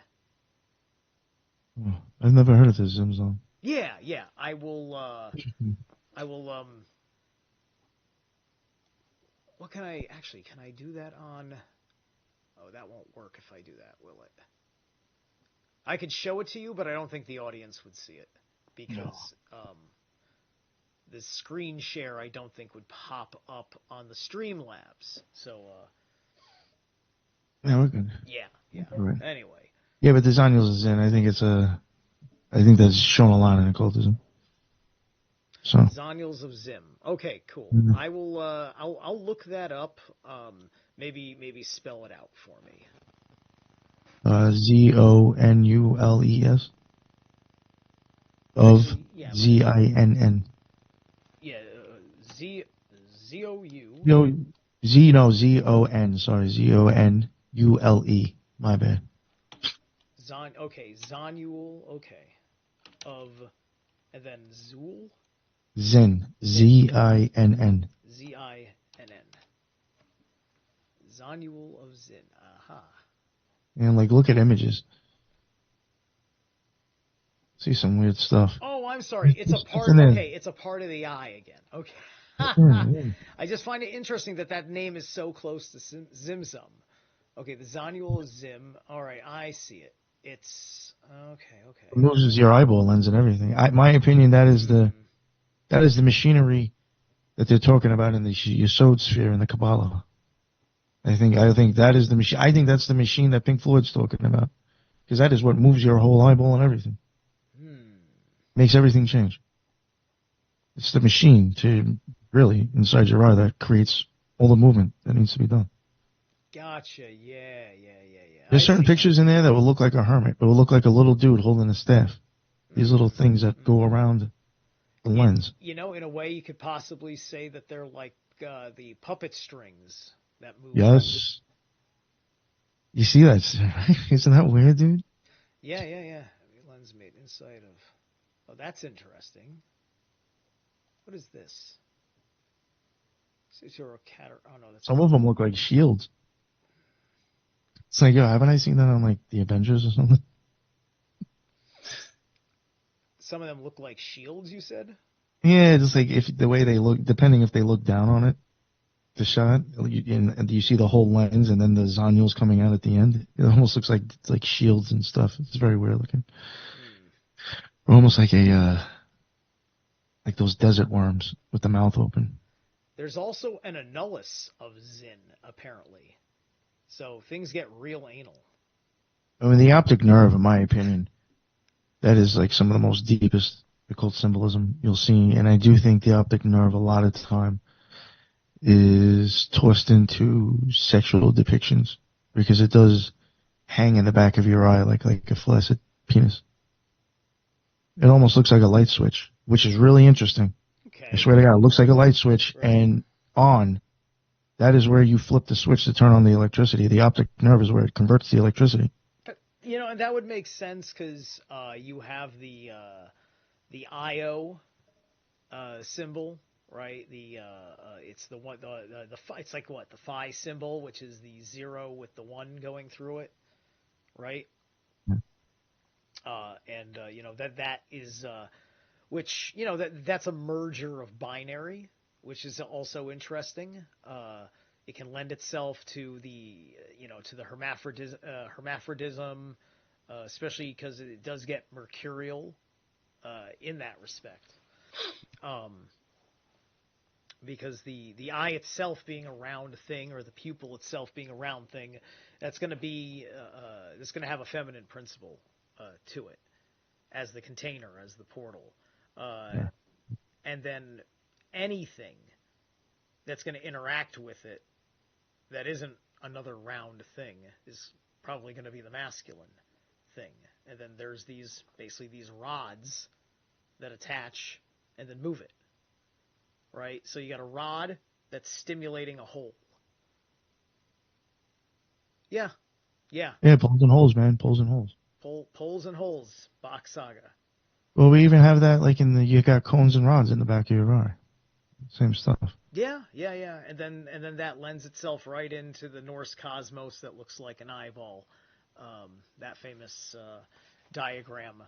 I've never heard of this Zim Zone. Yeah, yeah. I will. I will. What can I actually? Can I do that on? Oh, that won't work if I do that, will it? I could show it to you, but I don't think the audience would see it No. because the screen share I don't think would pop up on the Streamlabs. So Yeah, we're good. yeah, yeah. All right. Anyway, Yeah, but the Zaniels is in. I think I think that's shown a lot in occultism. So. Zonials of Zim. Okay, cool. Mhm. I will. I'll look that up. Maybe spell it out for me. Zonules of Actually, yeah. Zinn. Yeah. Z-O-U. No, Zon. Sorry, Zonule. My bad. Okay. Zonule. Okay. Of. And then Zool. Zinn. Zinn. Zinn. Zonule of Zin. Aha. And like, look at images. See some weird stuff. Oh, I'm sorry. It's a part. in there. Okay, it's a part of the eye again. Okay. Yeah. I just find it interesting that name is so close to Zimzum. Okay, the Zonule is Zim. All right, I see it. It's okay. It moves your eyeball lens and everything. My opinion, that is the machinery that they're talking about in the Yesod sphere in the Kabbalah. I think that is the machine. I think that's the machine that Pink Floyd's talking about, because that is what moves your whole eyeball and everything. Makes everything change. It's the machine to really inside your eye that creates all the movement that needs to be done. Gotcha. Yeah. There's certain pictures in there that will look like a hermit. It will look like a little dude holding a staff. These little things that go around the lens. You know, in a way, you could possibly say that they're like the puppet strings that move. Yes. You see that? Isn't that weird, dude? Yeah. Lens made inside of. Oh, that's interesting. What is this? Oh no, that's. Some of them look like shields. It's like, yo, haven't I seen that on like the Avengers or something? Some of them look like shields, you said? Yeah, just like if the way they look, depending if they look down on it, the shot, and you see the whole lens, and then the zonules coming out at the end. It almost looks like shields and stuff. It's very weird looking. Or almost like like those desert worms with the mouth open. There's also an annulus of Zin, apparently. So things get real anal. I mean, the optic nerve, in my opinion, that is like some of the most deepest occult symbolism you'll see. And I do think the optic nerve a lot of the time is tossed into sexual depictions because it does hang in the back of your eye like a flaccid penis. It almost looks like a light switch, which is really interesting. Okay. I swear to God, it looks like a light switch, right. And on, that is where you flip the switch to turn on the electricity. The optic nerve is where it converts the electricity. But, and that would make sense because you have the IO symbol, right? It's the one it's like what, the phi symbol, which is the 0 with the 1 going through it, right? That is which that's a merger of binary, which is also interesting. It can lend itself to the to the hermaphrodism, especially because it does get mercurial in that respect. Because the eye itself being a round thing, or the pupil itself being a round thing, that's going to be that's going to have a feminine principle to it, as the container, as the portal, and then anything that's going to interact with it that isn't another round thing is probably going to be the masculine thing. And then there's these rods that attach and then move it. Right? So you got a rod that's stimulating a hole. Yeah. Yeah, poles and holes, man. Poles and holes. Poles and holes, Bach Saga. Well, we even have that like you got cones and rods in the back of your eye. Same stuff. Yeah. And then that lends itself right into the Norse cosmos that looks like an eyeball. That famous diagram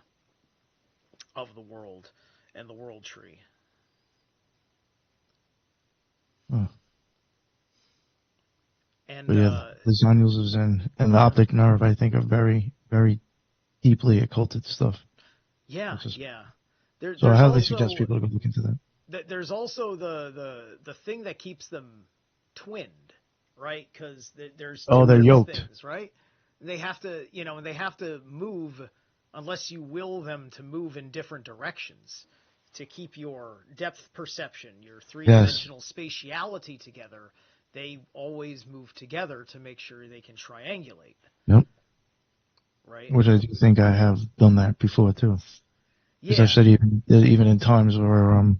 of the world and the world tree. Oh. And But yeah, the Zanyals of Zen and the optic nerve, I think, are very, very deeply occulted stuff. yeah, yeah. So I There's highly suggest also people to go look into that. there's also the thing that keeps them twinned, right? Because there's Oh, two they're of these yoked. things, right? They have to, and they have to move unless you will them to move in different directions to keep your depth perception, your three-dimensional spatiality together. They always move together to make sure they can triangulate. Yep. Right. Which I do think I have done that before too. Because Yeah. I've said even in times where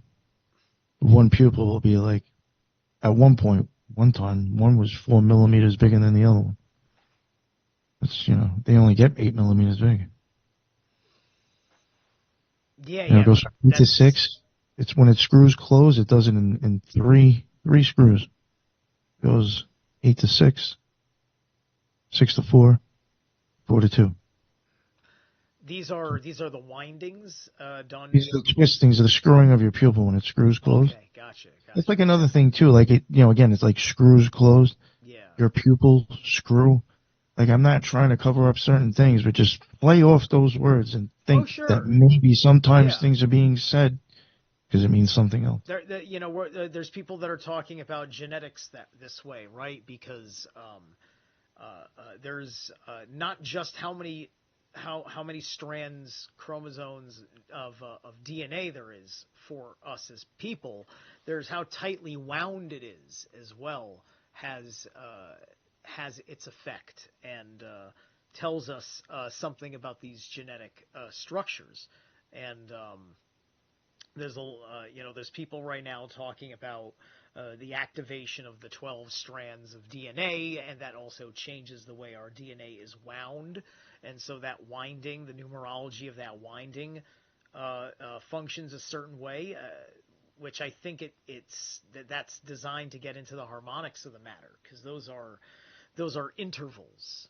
one pupil will be like, at one time, one was 4 millimeters bigger than the other one. It's, they only get 8 millimeters big. Yeah, It goes from 8 to 6. It's when it screws closed, it does it in three screws. It goes 8 to 6, 6 to 4, 4 to 2. These are the windings done. These are the twistings of the screwing of your pupil when it screws closed. Okay, gotcha. It's like another thing too. Like again, it's like screws closed. Yeah. Your pupil screw. Like, I'm not trying to cover up certain things, but just play off those words and think that maybe sometimes things are being said because it means something else. There's people that are talking about genetics this way, right? Because there's not just how many strands, chromosomes of DNA there is for us as people. There's how tightly wound it is as well has its effect and tells us something about these genetic structures. And there's people right now talking about the activation of the 12 strands of DNA, and that also changes the way our DNA is wound. And so that winding, the numerology of that winding, functions a certain way, which I think that's designed to get into the harmonics of the matter, because those are intervals,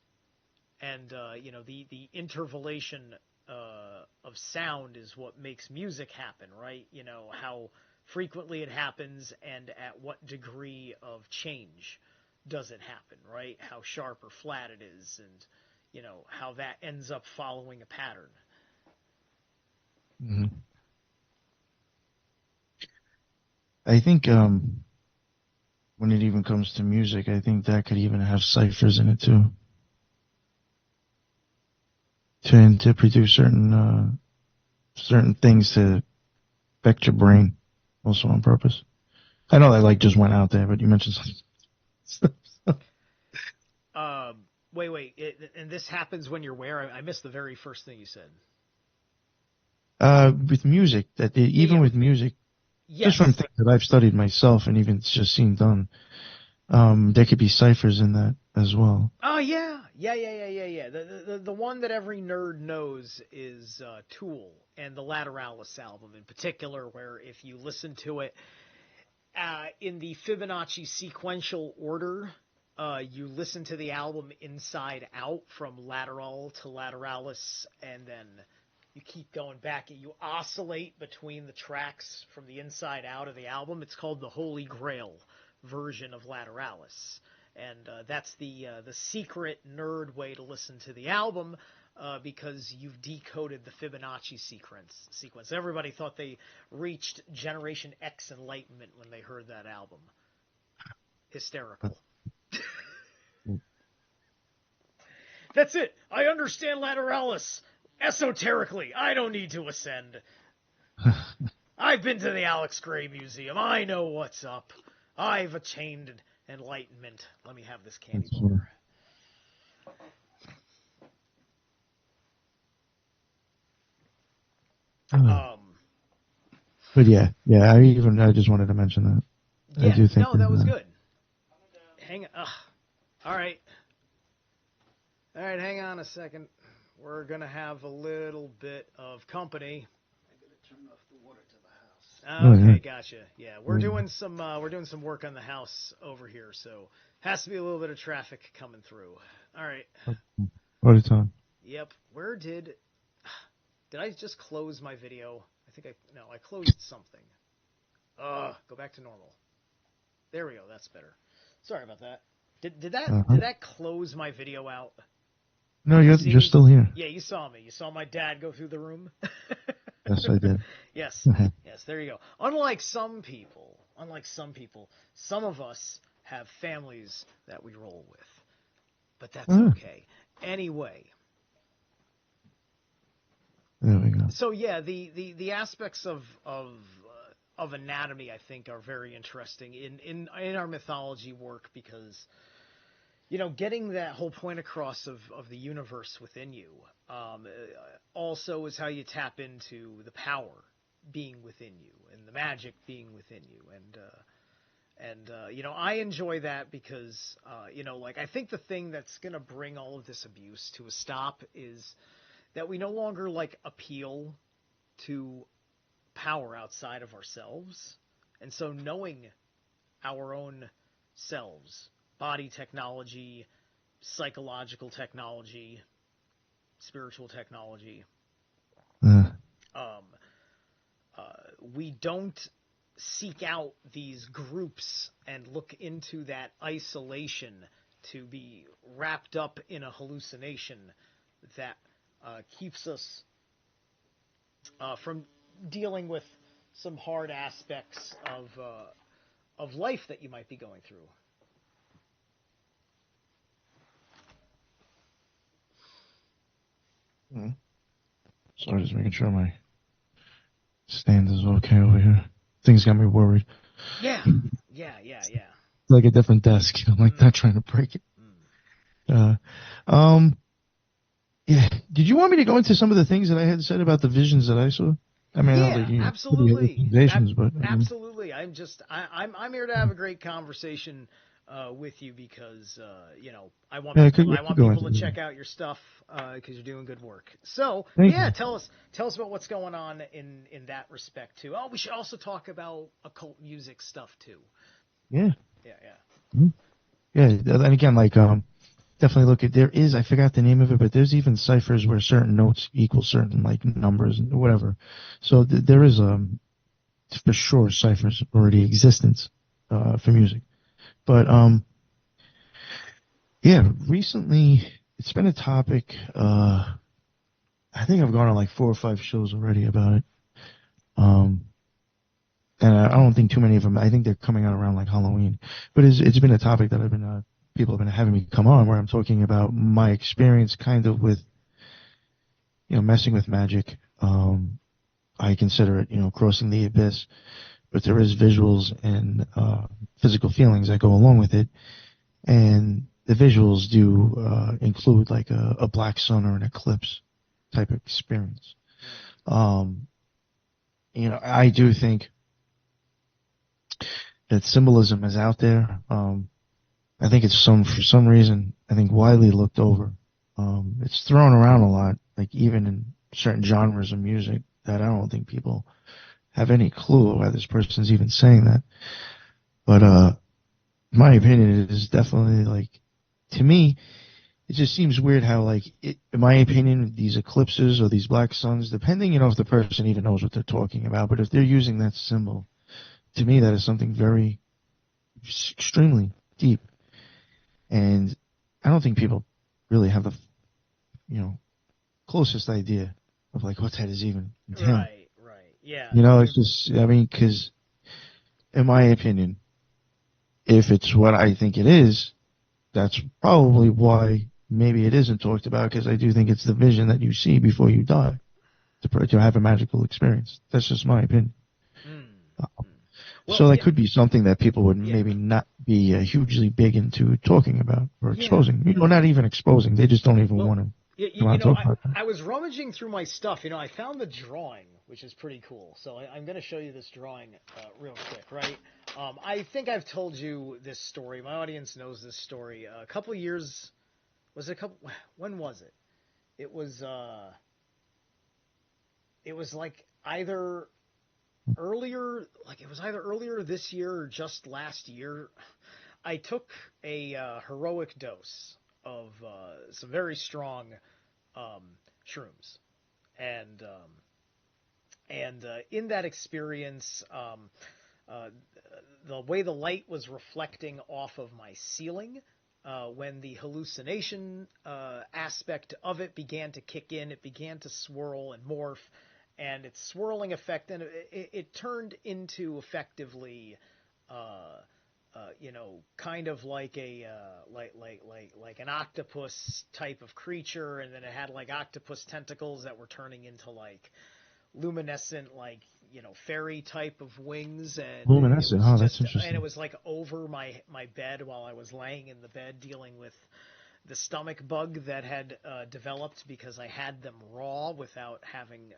and the intervalation of sound is what makes music happen, right? How frequently it happens and at what degree of change does it happen, right? How sharp or flat it is, and how that ends up following a pattern. Mm-hmm. I think when it even comes to music, I think that could even have ciphers in it too, to produce certain things to affect your brain, also on purpose. I know that just went out there, but you mentioned something. Wait, and this happens when you're where? I missed the very first thing you said. With music, with music, just from things that I've studied myself and even just seen done, there could be ciphers in that as well. Oh yeah. The one that every nerd knows is Tool and the Lateralis album in particular, where if you listen to it in the Fibonacci sequential order, you listen to the album inside out from lateral to lateralis, and then you keep going back and you oscillate between the tracks from the inside out of the album. It's called the Holy Grail version of lateralis. And that's the secret nerd way to listen to the album, because you've decoded the Fibonacci sequence. Everybody thought they reached Generation X enlightenment when they heard that album. Hysterical. That's it. I understand lateralis esoterically. I don't need to ascend. I've been to the Alex Gray Museum. I know what's up. I've attained enlightenment. Let me have this candy bar. But yeah, I just wanted to mention that. Yeah, I do think that was good. Hang on. All right, hang on a second. We're going to have a little bit of company. I'm going to turn off the water to the house. Okay, gotcha. Yeah, we're doing some work on the house over here, so has to be a little bit of traffic coming through. All right. What a time. Yep. Where did Did I just close my video? I closed something. Go back to normal. There we go. That's better. Sorry about that. Did that close my video out? No, you're still here. Yeah, you saw me. You saw my dad go through the room. Yes, I did. Yes. Yes, there you go. Unlike some people, some of us have families that we roll with. But that's okay. Anyway. There we go. So yeah, the aspects of anatomy, I think, are very interesting in our mythology work, because getting that whole point across of the universe within you also is how you tap into the power being within you and the magic being within you. And I enjoy that because, I think the thing that's going to bring all of this abuse to a stop is that we no longer, appeal to power outside of ourselves. And so knowing our own selves, body technology, psychological technology, spiritual technology, we don't seek out these groups and look into that isolation to be wrapped up in a hallucination that keeps us from dealing with some hard aspects of life that you might be going through. Sorry, just making sure my stand is okay over here. Things got me worried. Yeah. It's like a different desk. I'm not trying to break it. Yeah. Did you want me to go into some of the things that I had said about the visions that I saw? I mean, yeah, I don't think absolutely. Absolutely. I'm here to have a great conversation with you because I want people to check out your stuff because you're doing good work. So tell us about what's going on in that respect too. Oh, we should also talk about occult music stuff too. Yeah. Yeah. Yeah, and again, definitely look at, I forgot the name of it, but there's even ciphers where certain notes equal certain, numbers and whatever. So there is, for sure, ciphers already existence, for music. But, yeah, recently, it's been a topic, I think I've gone on 4 or 5 shows already about it. And I don't think too many of them, I think they're coming out around Halloween. But it's been a topic that people have been having me come on, where I'm talking about my experience kind of with, messing with magic. I consider it, crossing the abyss, but there is visuals and physical feelings that go along with it. And the visuals do include a black sun or an eclipse type of experience. I do think that symbolism is out there. I think it's for some reason, I think widely looked over. It's thrown around a lot, even in certain genres of music, that I don't think people have any clue why this person's even saying that. But my opinion is definitely to me, it just seems weird how in my opinion, these eclipses or these black suns, depending if the person even knows what they're talking about, but if they're using that symbol, to me that is something very extremely deep. And I don't think people really have the, closest idea of what that is even entail. Right. Yeah. It's just, because in my opinion, if it's what I think it is, that's probably why maybe it isn't talked about, because I do think it's the vision that you see before you die to have a magical experience. That's just my opinion. So that could be something that people would maybe not be hugely big into talking about or exposing. Not even exposing. They just don't even want to. I was rummaging through my stuff. I found the drawing, which is pretty cool. So I'm going to show you this drawing real quick, right? I think I've told you this story. My audience knows this story. A couple of years, when was it? It was either earlier, either earlier this year or just last year. I took a heroic dose of some very strong shrooms. And in that experience, the way the light was reflecting off of my ceiling, when the hallucination aspect of it began to kick in, it began to swirl and morph, and its swirling effect, and it turned into effectively, kind of like a like an octopus type of creature, and then it had like octopus tentacles that were turning into like luminescent, like, fairy type of wings, and Luminescent, that's interesting. and it was like over my bed while I was laying in the bed dealing with the stomach bug that had developed because I had them raw without having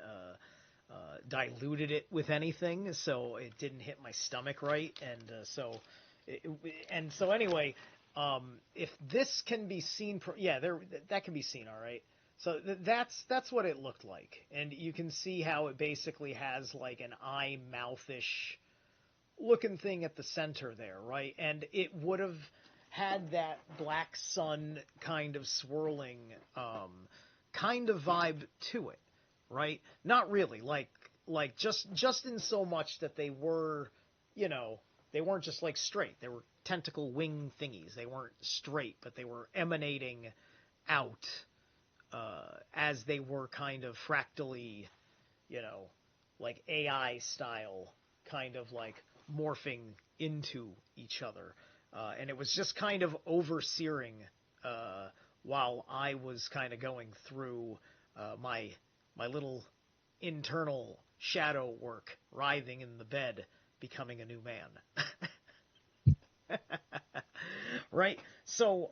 diluted it with anything, so it didn't hit my stomach right, and so anyway, if this can be seen, that can be seen, all right. So that's what it looked like, and you can see how it basically has like an eye mouthish looking thing at the center there, right? And it would have had that black sun kind of swirling kind of vibe to it, right? Not really, like just in so much that they were, they weren't just like straight. They were tentacle wing thingies. They weren't straight, but they were emanating out as they were kind of fractally, like AI style, kind of like morphing into each other. And it was just kind of overseering while I was kind of going through my little internal shadow work, writhing in the bed, becoming a new man. Right? So,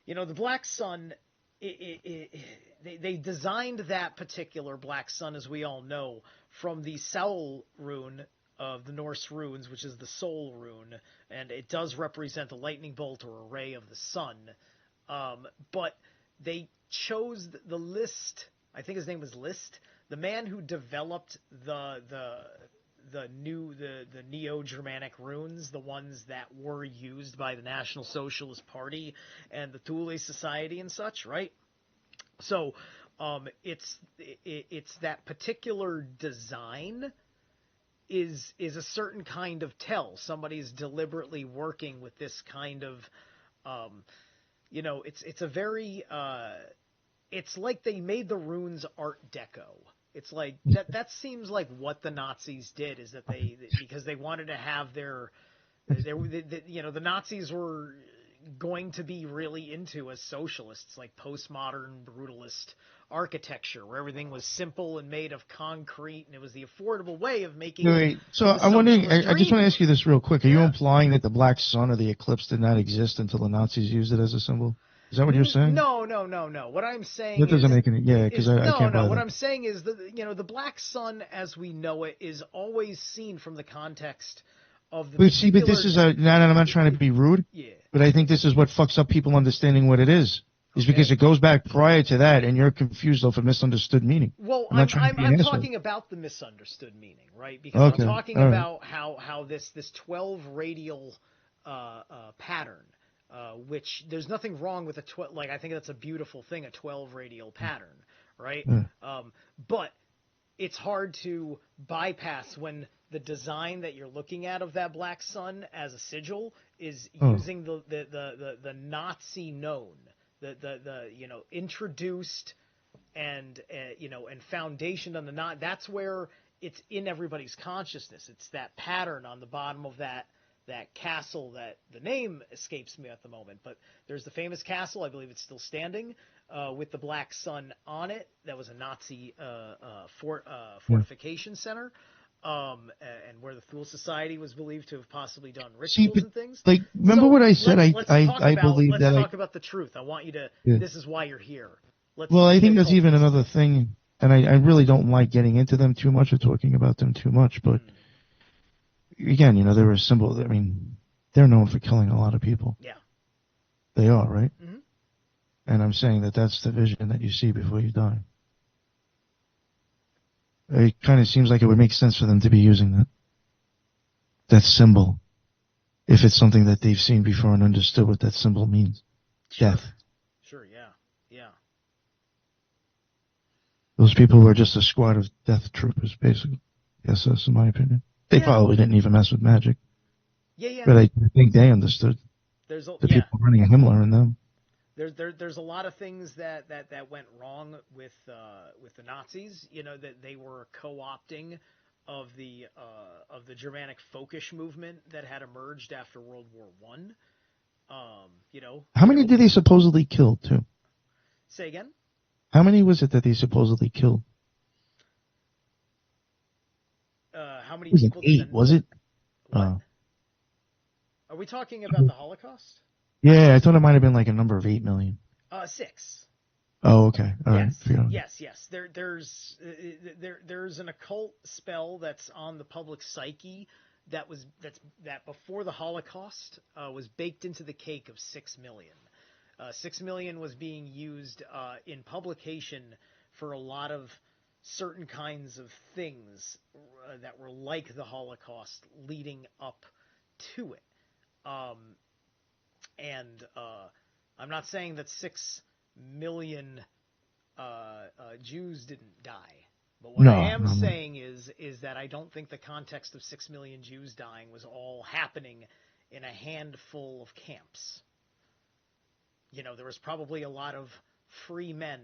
the Black Sun, they designed that particular Black Sun, as we all know, from the Soul rune of the Norse runes, which is the Soul rune, and it does represent a lightning bolt or a ray of the sun. But they chose the List, I think his name was List, the man who developed the Neo-Germanic runes, the ones that were used by the National Socialist Party and the Thule Society and such, right? So it's that particular design is a certain kind of tell. Somebody's deliberately working with this kind of, it's a very, it's like they made the runes Art Deco. It's like that seems like what the Nazis did, is that because they wanted to have the Nazis were going to be really into, as socialists, like postmodern brutalist architecture where everything was simple and made of concrete, and it was the affordable way of making. Wait. So I'm wondering, I just want to ask you this real quick. Are you implying that the black sun or the eclipse did not exist until the Nazis used it as a symbol? Is that what you're saying? No. What I'm saying that doesn't make any. Yeah, because I can't buy that. What I'm saying is the black sun as we know it is always seen from the context of the. But this is I'm not trying to be rude. Yeah. But I think this is what fucks up people understanding what it is. Is because it goes back prior to that, and you're confused off a misunderstood meaning. Well, I'm talking about the misunderstood meaning, right? Because I'm talking about how this 12 radial pattern. Which there's nothing wrong with I think that's a beautiful thing, a 12 radial pattern, right? But it's hard to bypass when the design that you're looking at of that black sun as a sigil is using the Nazi known, the introduced and and foundationed on the that's where it's in everybody's consciousness. It's that pattern on the bottom of that castle that the name escapes me at the moment, but there's the famous castle, I believe it's still standing, with the black sun on it. That was a Nazi fortification center, and where the Thule Society was believed to have possibly done rituals and things. Like, remember what I said? I believe that. Let's talk about the truth. I want you to. Yeah. This is why you're here. I think there's even another thing, and I really don't like getting into them too much or talking about them too much, but. Again, they're a symbol. I mean, they're known for killing a lot of people. Yeah. They are, right? Mm-hmm. And I'm saying that's the vision that you see before you die. It kind of seems like it would make sense for them to be using that symbol, if it's something that they've seen before and understood what that symbol means. Sure. Death. Sure, yeah. Those people were just a squad of death troopers, basically. SS, in my opinion. They probably didn't even mess with magic. Yeah. But I think they understood. The people running Himmler and them. There's a lot of things that went wrong with the Nazis. You know, that they were co-opting of the Germanic folkish movement that had emerged after World War One. You know, how many did they supposedly kill too? Say again? How many was it that they supposedly killed? How many was people? It 8, was it? What? Are we talking about the Holocaust? Yeah, I thought it might have been like a number of 8 million. 6. Oh, okay. All right. Yes. There's an occult spell that's on the public psyche that before the Holocaust was baked into the cake of 6 million. 6 million was being used in publication for a lot of certain kinds of things that were like the Holocaust leading up to it. And I'm not saying that 6 million Jews didn't die. But what I am saying is that I don't think the context of 6 million Jews dying was all happening in a handful of camps. You know, there was probably a lot of free men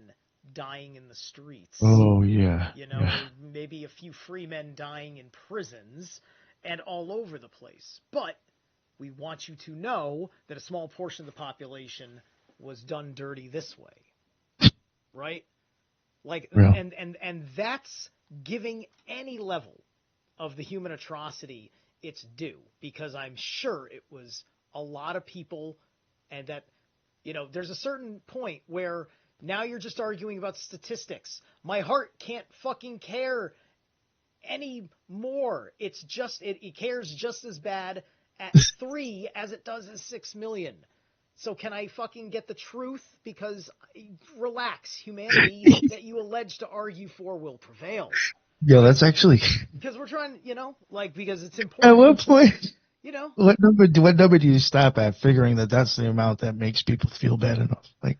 dying in the streets. Oh, yeah. You know, maybe a few free men dying in prisons and all over the place. But we want you to know that a small portion of the population was done dirty this way. Right? Like, and that's giving any level of the human atrocity its due, because I'm sure it was a lot of people, and that, you know, there's a certain point where now you're just arguing about statistics. My heart can't fucking care anymore. It's just, it cares just as bad at 3 as it does at 6 million. So can I fucking get the truth? Because relax, humanity that you allege to argue for will prevail. Yo, that's actually because we're trying, you know, like, because it's important. At what point? You know, what number do you stop at, figuring that that's the amount that makes people feel bad enough? Like,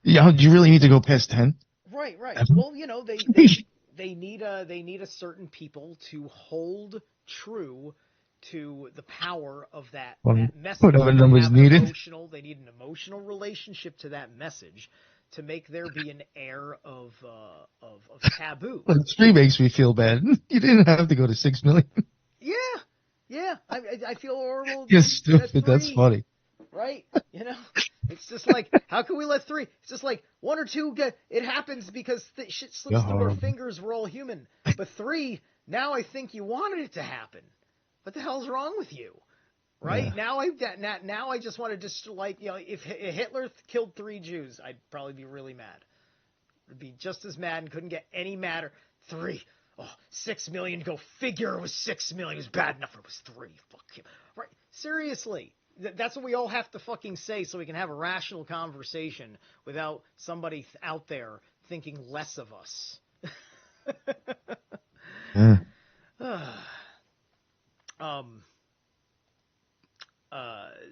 you know, do you really need to go past 10? Right. Well, you know, they need a certain people to hold true to the power of that message. Whatever numbers needed. They need an emotional relationship to that message to make there be an air of taboo. Well, 3 makes me feel bad. You didn't have to go to 6 million. Yeah. I feel horrible. You're stupid. That's funny. Right? You know, it's just like, how can we let 3? It's just like 1 or 2 it happens because shit slips through our fingers. We're all human. But 3, now I think you wanted it to happen. What the hell's wrong with you? Right? Yeah. Now I just want to just, like, you know, if Hitler killed 3 Jews, I'd probably be really mad. I'd be just as mad and couldn't get any madder. 3. Oh, 6 million. Go figure. It was 6 million. It was bad enough. It was 3. Fuck him. Right? Seriously. That's what we all have to fucking say so we can have a rational conversation without somebody out there thinking less of us. Yeah.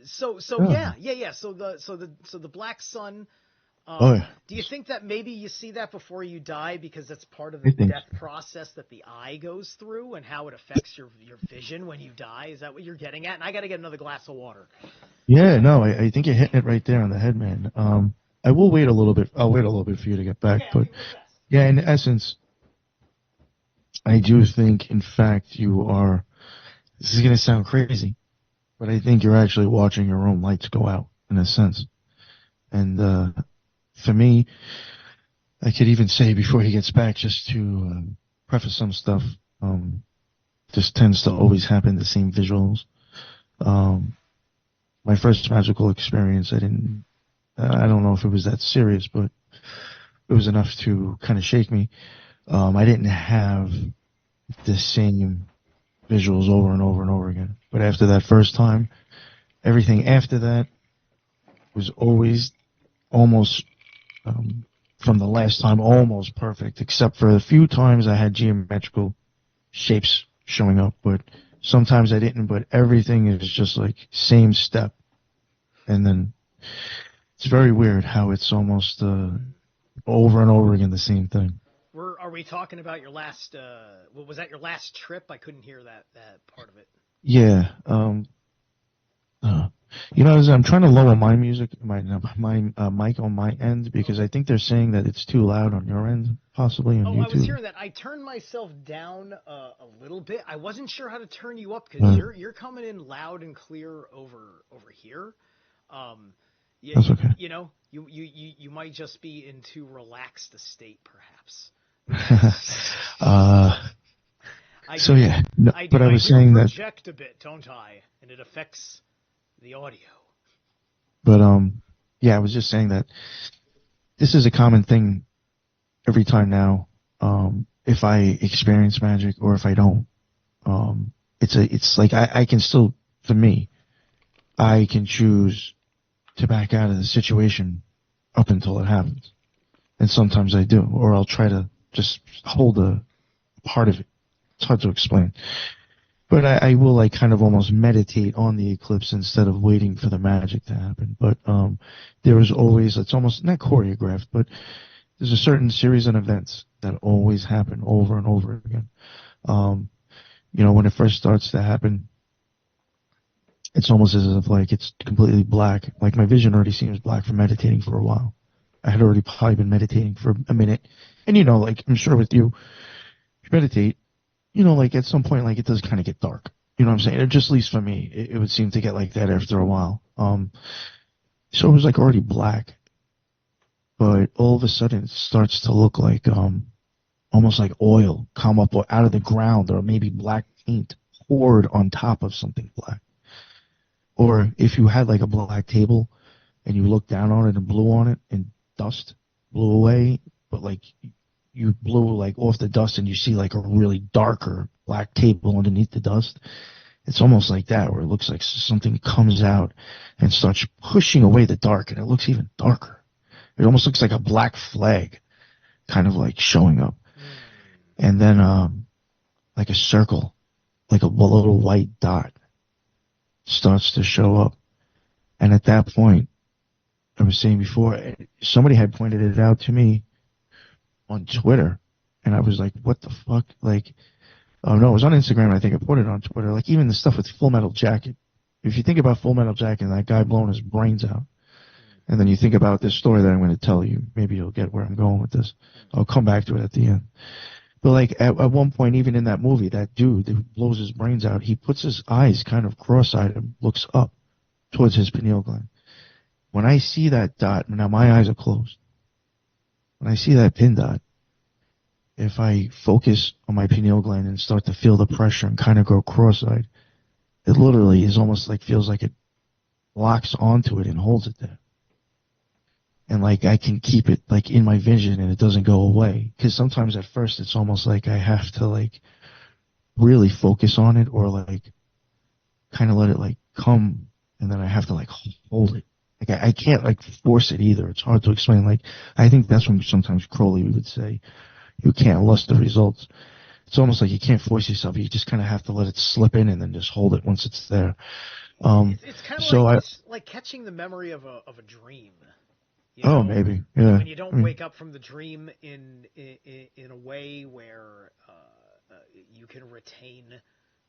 So the Black Sun. Do you think that maybe you see that before you die because that's part of the death process that the eye goes through and how it affects your vision when you die? Is that what you're getting at? And I got to get another glass of water. Yeah, no, I think you're hitting it right there on the head, man. I will wait a little bit. I'll wait a little bit for you to get back, but yeah, in essence, I do think, in fact, you are. This is going to sound crazy, but I think you're actually watching your own lights go out, in a sense. And for me, I could even say before he gets back, just to preface some stuff, this tends to always happen, the same visuals. My first magical experience, I don't know if it was that serious, but it was enough to kind of shake me. I didn't have the same visuals over and over and over again. But after that first time, everything after that was always almost, from the last time, almost perfect, except for a few times I had geometrical shapes showing up, but sometimes I didn't, but everything is just like same step. And then it's very weird how it's almost over and over again the same thing. Are we talking about your last? Was that your last trip? I couldn't hear that part of it. Yeah. As I'm trying to lower my music, my mic on my end because I think they're saying that it's too loud on your end, possibly on YouTube. I was hearing that. I turned myself down a little bit. I wasn't sure how to turn you up because you're coming in loud and clear over here. That's okay. You might just be in too relaxed a state, perhaps. But I was saying that project a bit, don't I? And it affects the audio. But I was just saying that this is a common thing every time now. If I experience magic or if I don't, it's like I can still, for me, I can choose to back out of the situation up until it happens, and sometimes I do, or I'll try to just hold a part of it. It's hard to explain. But I will like kind of almost meditate on the eclipse instead of waiting for the magic to happen. But there is always, it's almost not choreographed, but there's a certain series of events that always happen over and over again. When it first starts to happen, it's almost as if like it's completely black. Like my vision already seems black from meditating for a while. I had already probably been meditating for a minute. And like I'm sure with you, if you meditate, like at some point, like it does kind of get dark. You know what I'm saying? It just, at least for me, it would seem to get like that after a while. So it was like already black, but all of a sudden it starts to look like, almost like oil come up out of the ground, or maybe black paint poured on top of something black. Or if you had like a black table and you looked down on it and blew on it and dust blew away, but like you blew like off the dust and you see like a really darker black table underneath the dust. It's almost like that, where it looks like something comes out and starts pushing away the dark, and it looks even darker. It almost looks like a black flag kind of like showing up. And then like a circle, like a little white dot starts to show up. And at that point, I was saying before, somebody had pointed it out to me on Twitter, and I was like, what the fuck? Like, oh no, it was on Instagram. I think I put it on Twitter. Like even the stuff with Full Metal Jacket. If you think about Full Metal Jacket and that guy blowing his brains out, and then you think about this story that I'm going to tell you, maybe you'll get where I'm going with this. I'll come back to it at the end. But like at one point, even in that movie, that dude who blows his brains out, he puts his eyes kind of cross-eyed and looks up towards his pineal gland. When I see that dot, now my eyes are closed. When I see that pin dot, if I focus on my pineal gland and start to feel the pressure and kind of go cross-eyed, it literally is almost like, feels like it locks onto it and holds it there. And like I can keep it like in my vision and it doesn't go away. Because sometimes at first it's almost like I have to like really focus on it, or like kind of let it like come, and then I have to like hold it. Like I can't like force it either. It's hard to explain. Like I think that's when sometimes Crowley would say you can't lust the results. It's almost like you can't force yourself. You just kind of have to let it slip in and then just hold it once it's there. It's kind of like catching the memory of a dream. Maybe, yeah. When you don't wake up from the dream in a way where you can retain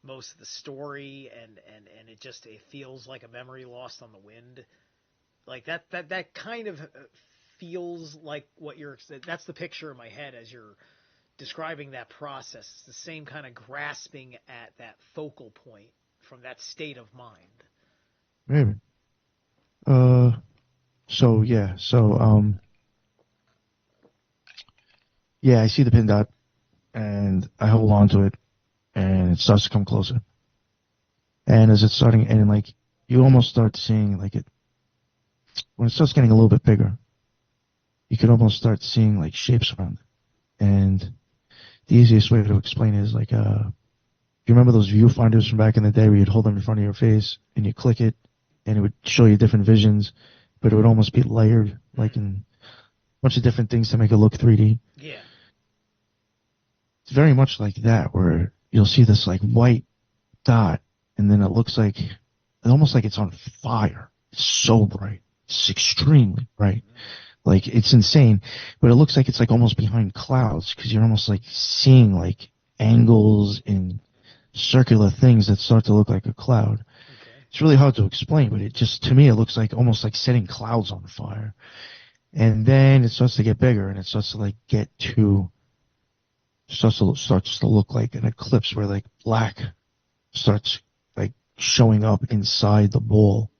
most of the story, and it feels like a memory lost on the wind. Like that kind of feels like that's the picture in my head as you're describing that process. It's the same kind of grasping at that focal point from that state of mind. Maybe. I see the pin dot, and I hold on to it, and it starts to come closer. And as it's starting, and like, you almost start seeing like it, when it starts getting a little bit bigger, you can almost start seeing like shapes around it. And the easiest way to explain it is like, you remember those viewfinders from back in the day where you'd hold them in front of your face and you click it and it would show you different visions, but it would almost be layered, like in a bunch of different things to make it look 3D. Yeah. It's very much like that, where you'll see this like white dot, and then it looks like, almost like it's on fire. It's so bright. It's extremely bright. Like, it's insane, but it looks like it's like almost behind clouds because you're almost like seeing like angles and circular things that start to look like a cloud. Okay. It's really hard to explain, but it just, to me, it looks like almost like setting clouds on fire. And then it starts to get bigger and it starts to like starts to look like an eclipse where like black starts like showing up inside the ball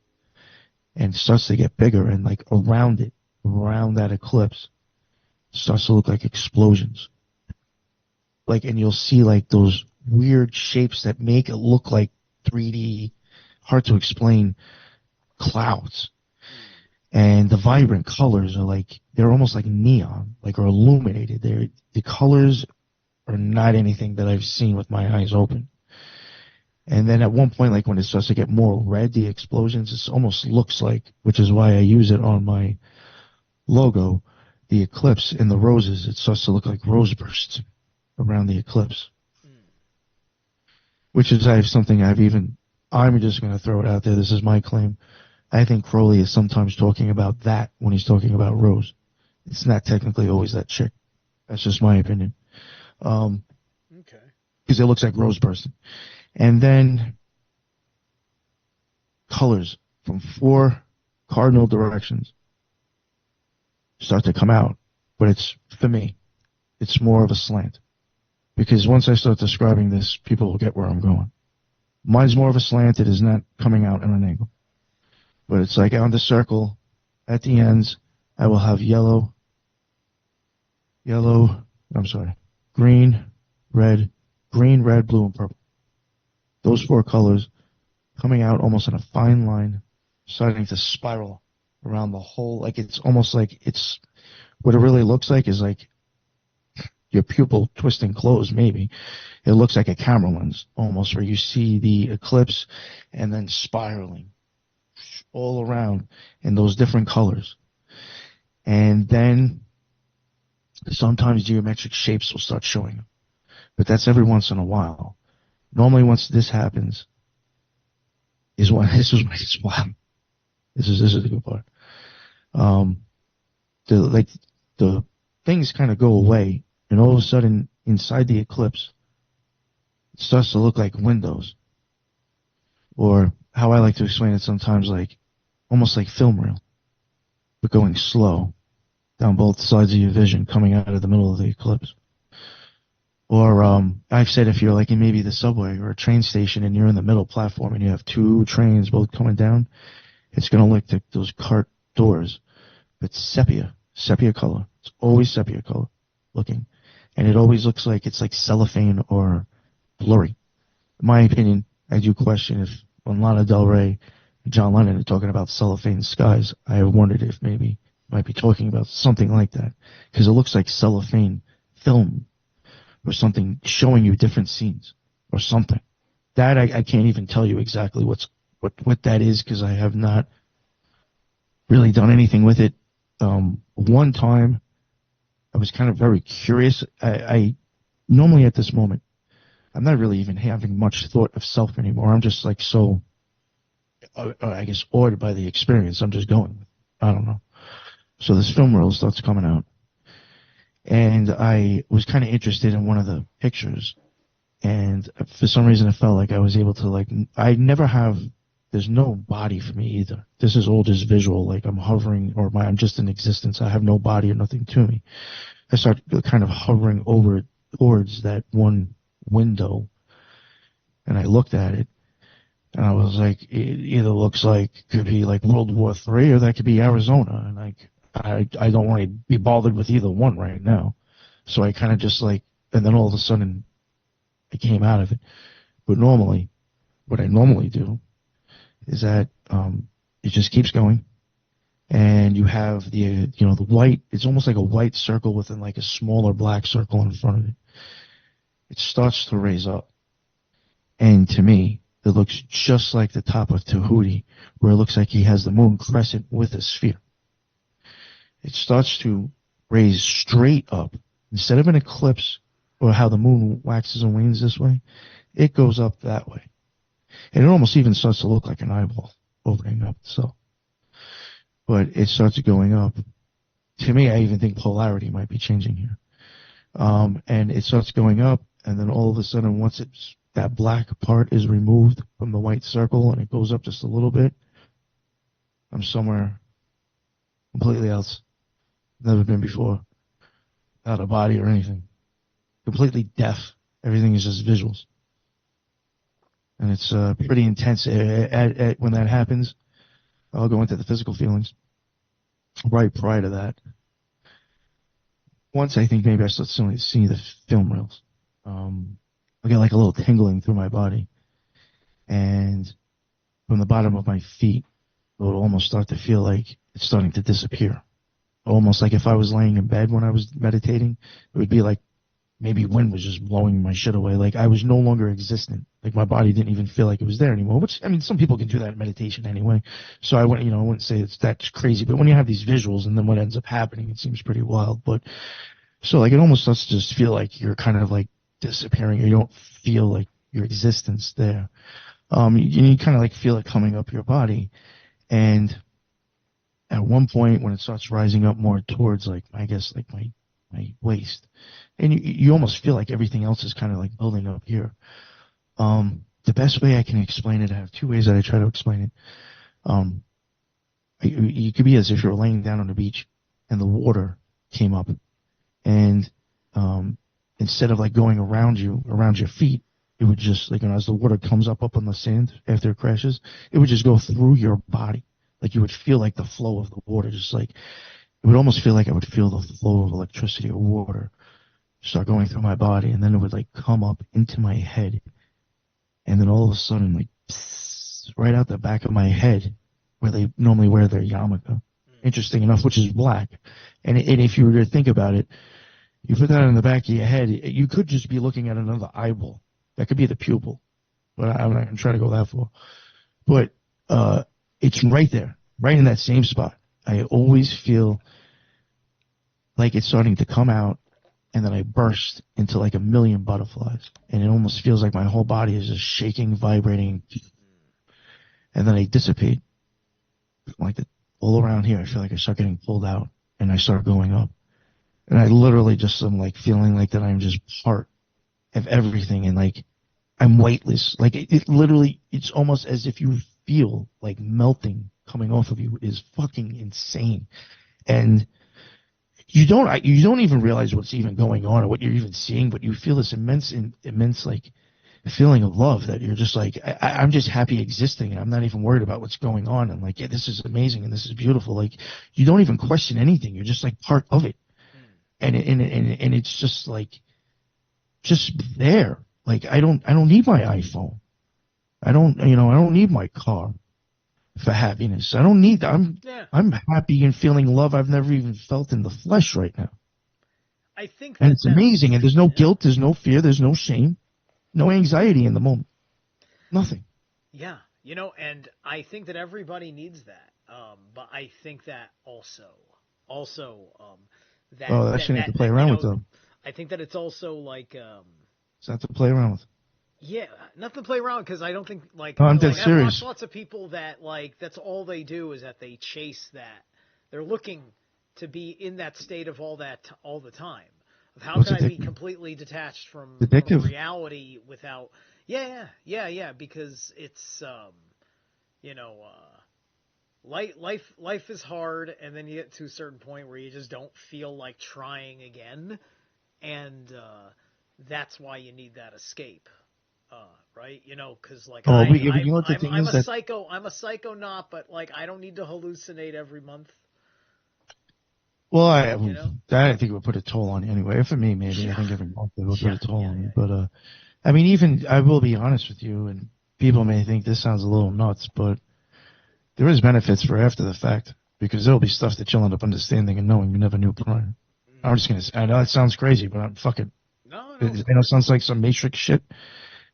and starts to get bigger and like around it, around that eclipse, starts to look like explosions. Like, and you'll see like those weird shapes that make it look like 3D, hard to explain clouds. And the vibrant colors are like, they're almost like neon, like are illuminated. The colors are not anything that I've seen with my eyes open. And then at one point, like when it starts to get more red, the explosions, it almost looks like, which is why I use it on my logo, the eclipse in the roses, it starts to look like rose bursts around the eclipse. Which is I'm just going to throw it out there. This is my claim. I think Crowley is sometimes talking about that when he's talking about Rose. It's not technically always that chick. That's just my opinion. Okay. Because it looks like rose bursting. And then colors from 4 cardinal directions start to come out. But it's, for me, it's more of a slant. Because once I start describing this, people will get where I'm going. Mine's more of a slant. It is not coming out in an angle. But it's like on the circle, at the ends, I will have green, red, blue, and purple. Those 4 colors coming out almost in a fine line, starting to spiral around the whole, like it's almost like it's, what it really looks like is like your pupil twisting closed, maybe. It looks like a camera lens, almost, where you see the eclipse and then spiraling all around in those different colors. And then sometimes geometric shapes will start showing up. But that's every once in a while. Normally once this happens this is when it's wild. This is the good part. The things kind of go away, and all of a sudden inside the eclipse it starts to look like windows. Or how I like to explain it sometimes, like almost like film reel, but going slow down both sides of your vision coming out of the middle of the eclipse. Or I've said if you're like in maybe the subway or a train station and you're in the middle platform and you have 2 trains both coming down, it's going to look like those cart doors. But sepia color. It's always sepia color looking. And it always looks like it's like cellophane or blurry. In my opinion, I do question if when Lana Del Rey and John Lennon are talking about cellophane skies, I have wondered if maybe might be talking about something like that. Because it looks like cellophane film or something showing you different scenes or something. That I can't even tell you exactly what that is because I have not really done anything with it. One time I was kind of very curious. I normally at this moment, I'm not really even having much thought of self anymore. I'm just like so, I guess, awed by the experience. I'm just going with it. I don't know. So this film reel starts coming out. And I was kind of interested in one of the pictures. And for some reason, it felt like I was able to, like, there's no body for me either. This is all just visual, like I'm hovering, or I'm just in existence. I have no body or nothing to me. I start kind of hovering over towards that one window, and I looked at it, and I was like, it either looks like could be like World War III, or that could be Arizona, and like, I don't want to be bothered with either one right now. So I kind of just like, and then all of a sudden, I came out of it. But normally, what I normally do is that it just keeps going, and you have the white. It's almost like a white circle within like a smaller black circle in front of it. It starts to raise up, and to me, it looks just like the top of Tahuti, where it looks like he has the moon crescent with a sphere. It starts to raise straight up. Instead of an eclipse, or how the moon waxes and wanes this way, it goes up that way. And it almost even starts to look like an eyeball opening up itself. But it starts going up. To me, I even think polarity might be changing here. And it starts going up, and then all of a sudden, once that black part is removed from the white circle and it goes up just a little bit, I'm somewhere completely else. Never been before. Out of body or anything. Completely deaf. Everything is just visuals. And it's pretty intense. When that happens, I'll go into the physical feelings. Right prior to that, once I think maybe I start to see the film reels, I get like a little tingling through my body, and from the bottom of my feet, it would almost start to feel like it's starting to disappear. Almost like if I was laying in bed when I was meditating, it would be like maybe wind was just blowing my shit away. Like I was no longer existent. Like my body didn't even feel like it was there anymore. Which, I mean, some people can do that in meditation anyway. So I wouldn't say it's that crazy. But when you have these visuals and then what ends up happening, it seems pretty wild. But so like it almost starts to just feel like you're kind of like disappearing. Or you don't feel like your existence there. You kind of like feel it coming up your body. And at one point when it starts rising up more towards like, I guess like my waist, and you almost feel like everything else is kind of like building up here. The best way I can explain it, I have two ways that I try to explain it. You could be as if you're laying down on the beach and the water came up, and instead of like going around your feet, it would just like, as the water comes up on the sand after it crashes, it would just go through your body. Like you would feel like the flow of the water, just like it would almost feel like I would feel the flow of electricity or water start going through my body, and then it would like come up into my head, and then all of a sudden, like right out the back of my head, where they normally wear their yarmulke, interesting enough, which is black, and if you were to think about it, you put that in the back of your head, you could just be looking at another eyeball. That could be the pupil, but I'm not gonna try to go that far. But it's right there, right in that same spot. I always feel like it's starting to come out, and then I burst into like a million butterflies, and it almost feels like my whole body is just shaking, vibrating, and then I dissipate. Like all around here, I feel like I start getting pulled out, and I start going up, and I literally just am like feeling like that I'm just part of everything, and like I'm weightless. Like it literally, it's almost as if you feel like melting coming off of you. It is fucking insane, and you don't even realize what's even going on or what you're even seeing, but you feel this immense like feeling of love that you're just like, I'm just happy existing, and I'm not even worried about what's going on, and like, yeah, this is amazing and this is beautiful. Like you don't even question anything. You're just like part of it, and it's just like just there. Like I don't need my iPhone. I don't need my car for happiness. I don't need. I'm happy and feeling love I've never even felt in the flesh right now. I think And it's amazing. And there's no guilt, there's no fear, there's no shame, no anxiety in the moment. Nothing. Yeah, and I think that everybody needs that. But I think that also that That's you need to play around with though. I think that it's also like It's not to play around with. Yeah, nothing to play around because I don't think like, I'm dead serious. I watch lots of people that like that's all they do is that they chase that. They're looking to be in that state of all the time. Of how can I be completely detached from reality without? Yeah. Because it's life is hard, and then you get to a certain point where you just don't feel like trying again, and that's why you need that escape. Right, because like I'm a psychonaut, but like I don't need to hallucinate every month. Well, I think it would put a toll on you anyway. For me, maybe yeah. I think every month it would put a toll on you. But I mean, even I will be honest with you, and people may think this sounds a little nuts, but there is benefits for after the fact, because there'll be stuff that you'll end up understanding and knowing you never knew prior. I'm just gonna say, I know it sounds crazy, but I'm fucking. No. It sounds like some Matrix shit.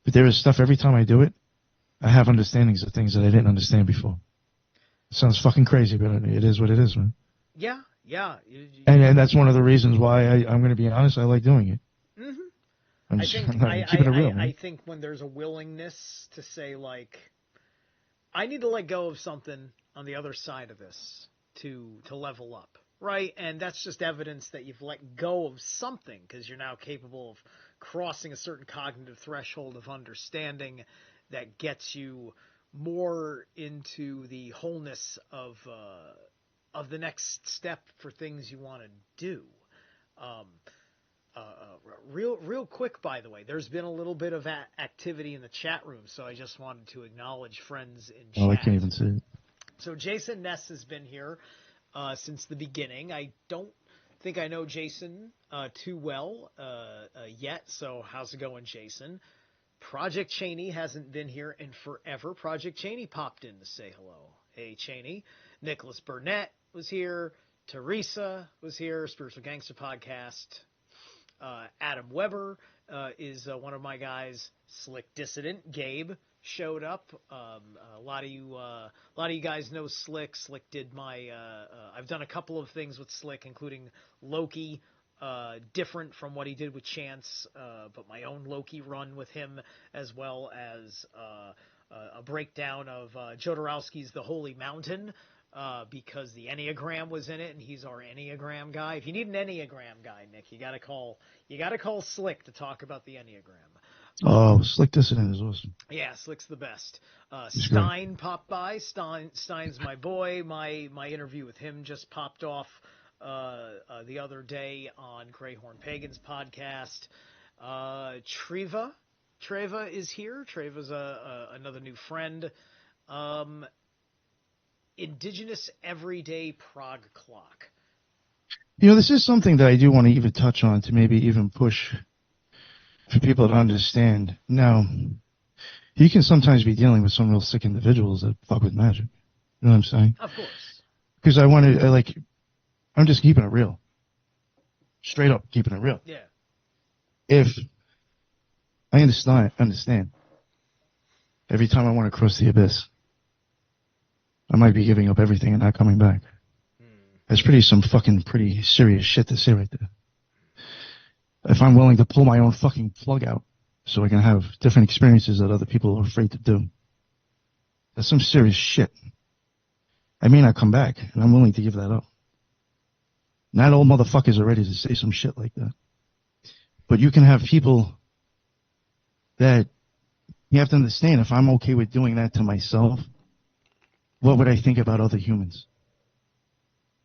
But there is stuff every time I do it, I have understandings of things that I didn't understand before. It sounds fucking crazy, but it is what it is, man. Yeah. And that's one of the reasons why I'm going to be honest, I like doing it. Mm-hmm. I'm keeping it real. I think when there's a willingness to say, like, I need to let go of something on the other side of this to level up. right? And that's just evidence that you've let go of something, because you're now capable of crossing a certain cognitive threshold of understanding that gets you more into the wholeness of the next step for things you want to do. Real quick, by the way, there's been a little bit of activity in the chat room, so I just wanted to acknowledge friends in chat. Oh, I can't even see it. So Jason Ness has been here since the beginning. I don't think I know Jason too well yet, so how's it going, Jason? Project Cheney hasn't been here in forever. Project Cheney popped in to say hello. Hey, Cheney. Nicholas Burnett was here. Teresa was here, Spiritual Gangster Podcast. Adam Weber is one of my guys. Slick Dissident Gabe showed up. A lot of you guys know Slick. Slick did my. I've done a couple of things with Slick, including Loki. Different from what he did with Chance, but my own Loki run with him, as well as a breakdown of Jodorowsky's The Holy Mountain. Because the Enneagram was in it, and he's our Enneagram guy. If you need an Enneagram guy, Nick, you gotta call Slick to talk about the Enneagram. Oh, Slick Dissident is awesome. Yeah, Slick's the best. Stein popped by. Stein's my boy. My interview with him just popped off the other day on Greyhorn Pagan's podcast. Treva is here. Treva's another new friend. Indigenous Everyday Prague Clock. This is something that I do want to even touch on to maybe even push for people to understand. Now, you can sometimes be dealing with some real sick individuals that fuck with magic. You know what I'm saying? Of course. Because I'm just keeping it real. Straight up keeping it real. Yeah. If I understand. Every time I want to cross the abyss, I might be giving up everything and not coming back. That's pretty serious shit to say right there. If I'm willing to pull my own fucking plug out so I can have different experiences that other people are afraid to do, that's some serious shit. I may not come back, and I'm willing to give that up. Not all motherfuckers are ready to say some shit like that. But you can have people that you have to understand, if I'm okay with doing that to myself, what would I think about other humans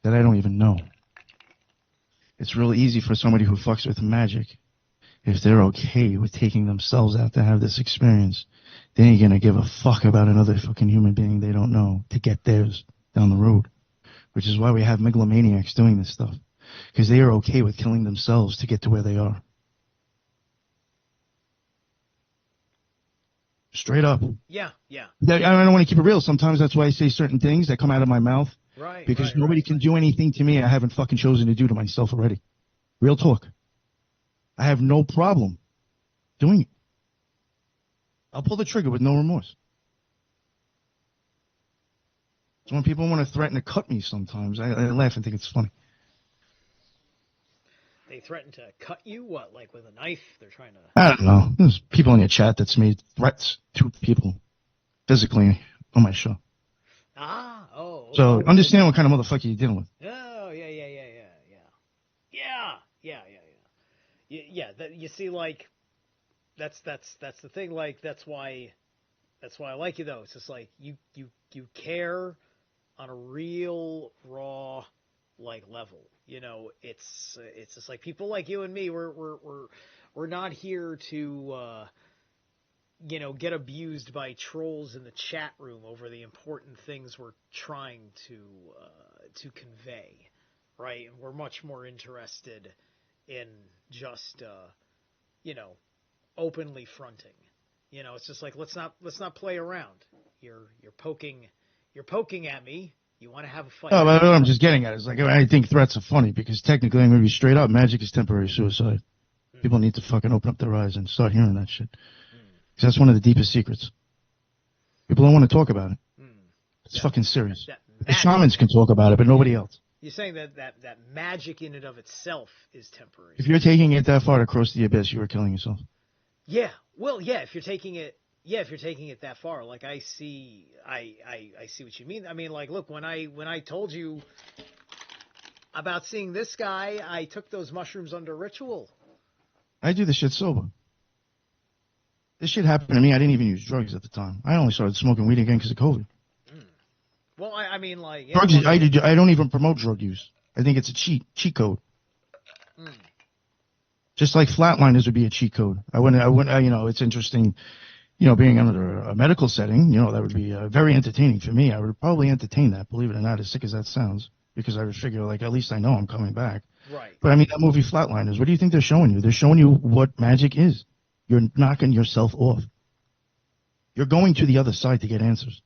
that I don't even know? It's real easy for somebody who fucks with magic, if they're okay with taking themselves out to have this experience, they ain't gonna give a fuck about another fucking human being they don't know to get theirs down the road. Which is why we have megalomaniacs doing this stuff. Because they are okay with killing themselves to get to where they are. Straight up. Yeah. I don't want to keep it real. Sometimes that's why I say certain things that come out of my mouth. Right. Because nobody can do anything to me I haven't fucking chosen to do to myself already. Real talk. I have no problem doing it. I'll pull the trigger with no remorse. So when people want to threaten to cut me sometimes, I laugh and think it's funny. They threaten to cut you? What, like with a knife? They're trying to... I don't know. There's people in your chat that's made threats to people physically on my show. Oh. So understand what kind of motherfucker you're dealing with. Oh, yeah. Yeah, you see, like, that's the thing. Like, that's why I like you, though. It's just like you care on a real raw level. It's just like people like you and me. We're not here to get abused by trolls in the chat room over the important things we're trying to convey, right? And we're much more interested in just openly fronting. It's just like let's not play around. You're poking at me. You want to have a fight. No, but what I'm just getting at is I think threats are funny because technically I'm going to be straight up. Magic is temporary suicide. People need to fucking open up their eyes and start hearing that shit. Because that's one of the deepest secrets. People don't want to talk about it. It's fucking serious. The shamans can talk about it, but nobody else. You're saying that magic in and of itself is temporary. If you're taking it that far to cross the abyss, you are killing yourself. Yeah. Well, yeah. If you're taking it that far, like I see what you mean. I mean, like, look, when I told you about seeing this guy, I took those mushrooms under ritual. I do this shit sober. This shit happened to me. I didn't even use drugs at the time. I only started smoking weed again because of COVID. Well, I mean, like... Yeah, drugs, I don't even promote drug use. I think it's a cheat code. Just like flatliners would be a cheat code. I wouldn't, it's interesting, being under a medical setting, that would be very entertaining for me. I would probably entertain that, believe it or not, as sick as that sounds, because I would figure, like, at least I know I'm coming back. Right. But I mean, that movie Flatliners, what do you think they're showing you? They're showing you what magic is. You're knocking yourself off. You're going to the other side to get answers.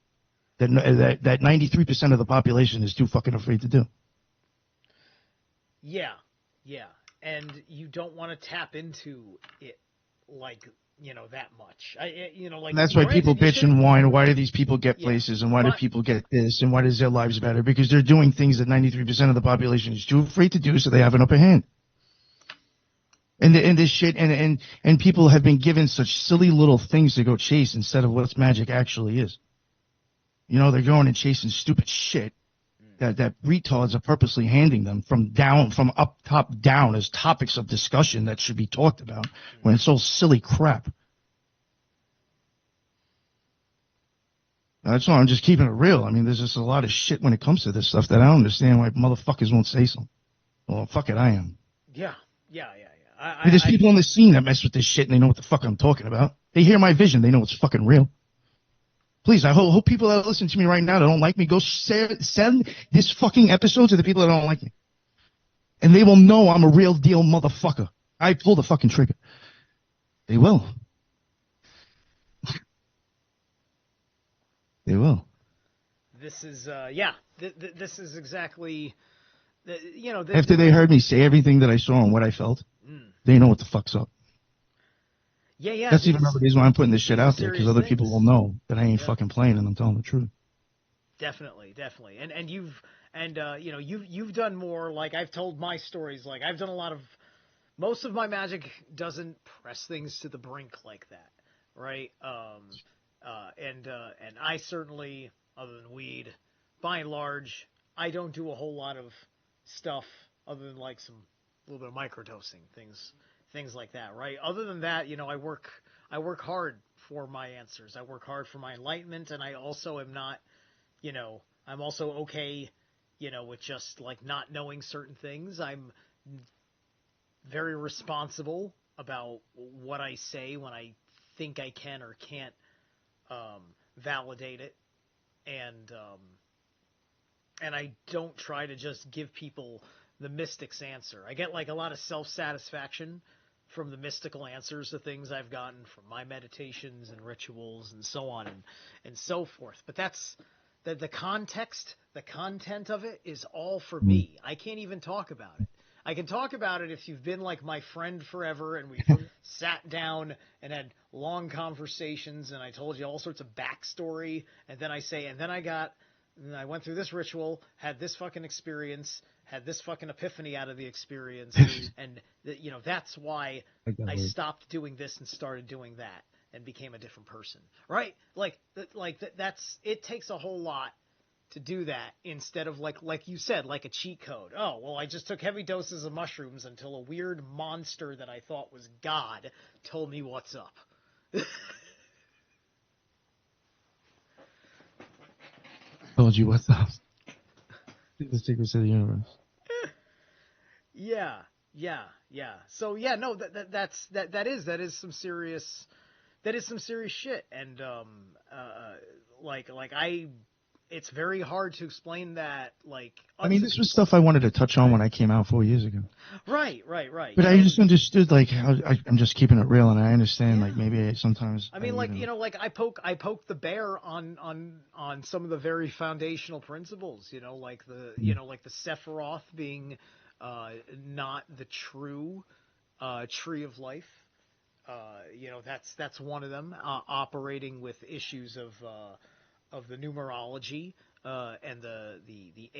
That 93% of the population is too fucking afraid to do. Yeah. And you don't want to tap into it like, that much. Like, and that's why people bitch and whine. Why do these people get places? And why do people get this? And why does their lives better? Because they're doing things that 93% of the population is too afraid to do, so they have an upper hand. And this shit, and people have been given such silly little things to go chase instead of what magic actually is. They're going and chasing stupid shit that retards are purposely handing them from up top down as topics of discussion that should be talked about when it's all silly crap. That's why I'm just keeping it real. I mean, there's just a lot of shit when it comes to this stuff that I don't understand why motherfuckers won't say something. Well, fuck it, I am. Yeah. There's people on the scene that mess with this shit and they know what the fuck I'm talking about. They hear my vision, they know it's fucking real. Please, I hope people that listen to me right now that don't like me, go send this fucking episode to the people that don't like me. And they will know I'm a real deal motherfucker. I pull the fucking trigger. They will. They will. This is, this is exactly, after they heard me say everything that I saw and what I felt, they know what the fuck's up. Yeah. That's even another reason why I'm putting this shit out there, because other people will know that I ain't fucking playing and I'm telling the truth. Definitely. And you've done more. Like, I've told my stories. Like, I've done most of my magic doesn't press things to the brink like that, right? And I certainly, other than weed, by and large, I don't do a whole lot of stuff other than like a little bit of microdosing, things like that, right? Other than that, I work hard for my answers. I work hard for my enlightenment, and I also am not, I'm also okay, with just like not knowing certain things. I'm very responsible about what I say when I think I can or can't validate it, and I don't try to just give people the mystic's answer. I get like a lot of self-satisfaction from the mystical answers to things I've gotten from my meditations and rituals and so on and so forth. But that's the context, the content of it is all for me. I can't even talk about it. I can talk about it if you've been like my friend forever and we've sat down and had long conversations and I told you all sorts of backstory, and then I say, and then I went through this ritual, had this fucking experience, had this fucking epiphany out of the experience, and that's why I stopped doing this and started doing that and became a different person, right? That's it takes a whole lot to do that instead of like you said, like a cheat code. Oh, well, I just took heavy doses of mushrooms until a weird monster that I thought was God told me what's up. Told you what's up. The secrets of the universe. Yeah. So yeah, no, that is some serious shit, and it's very hard to explain that. Like, I mean, this was stuff I wanted to touch on when I came out 4 years ago. Right. But I just understood, like, how I'm just keeping it real, and I understand, like, maybe sometimes. I mean, I poke the bear on some of the very foundational principles. Like like the Sephiroth being not the true tree of life. That's one of them. Operating with issues of the numerology and the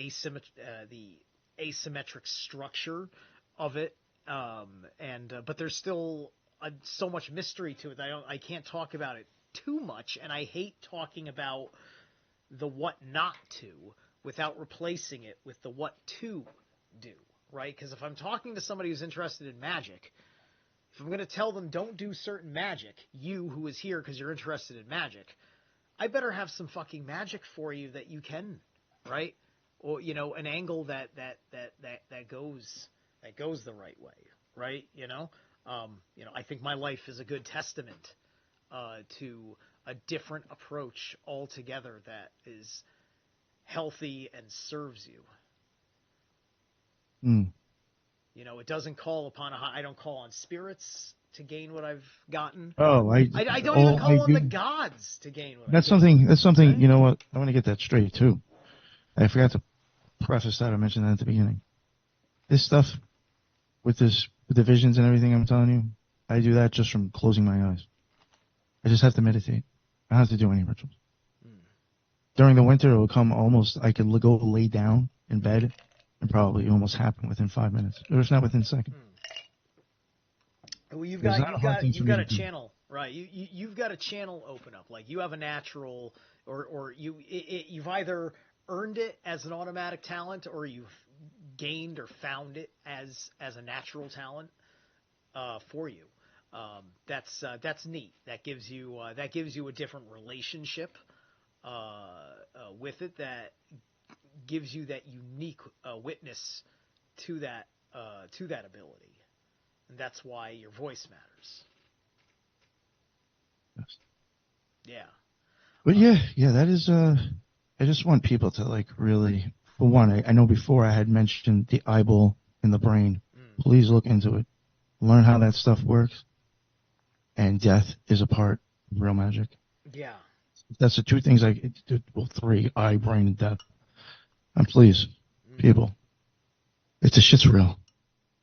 asymmetric structure of it, but there's still so much mystery to it that I can't talk about it too much, and I hate talking about the what not to without replacing it with the what to do, right? Because if I'm talking to somebody who's interested in magic, if I'm going to tell them don't do certain magic, you who is here because you're interested in magic, I better have some fucking magic for you that you can, right? Or an angle that goes the right way, right? I think my life is a good testament to a different approach altogether that is healthy and serves you. It doesn't call upon I don't call on spirits to gain what I've gotten. Oh, I don't even call on the gods to gain what I've gotten. That's something, right? You know what? I want to get that straight, too. I forgot to preface that. I mentioned that at the beginning. This stuff with the visions and everything I'm telling you, I do that just from closing my eyes. I just have to meditate. I don't have to do any rituals. During the winter, it will come I could go lay down in bed and probably almost happen within 5 minutes. Or it's not within seconds. Well, you've got a channel, right? You've got a channel open up. Like you have a natural, or you've either earned it as an automatic talent, or you've gained or found it as a natural talent for you. That's neat. That gives you a different relationship with it. That gives you that unique witness to that ability. And that's why your voice matters. Yes. Yeah. But that is, I just want people to like really, for one, I know before I had mentioned the eyeball in the brain. Please look into it. Learn how that stuff works. And death is a part of real magic. Yeah. That's the two things three, eye, brain, and death. And please, people, the shit's real.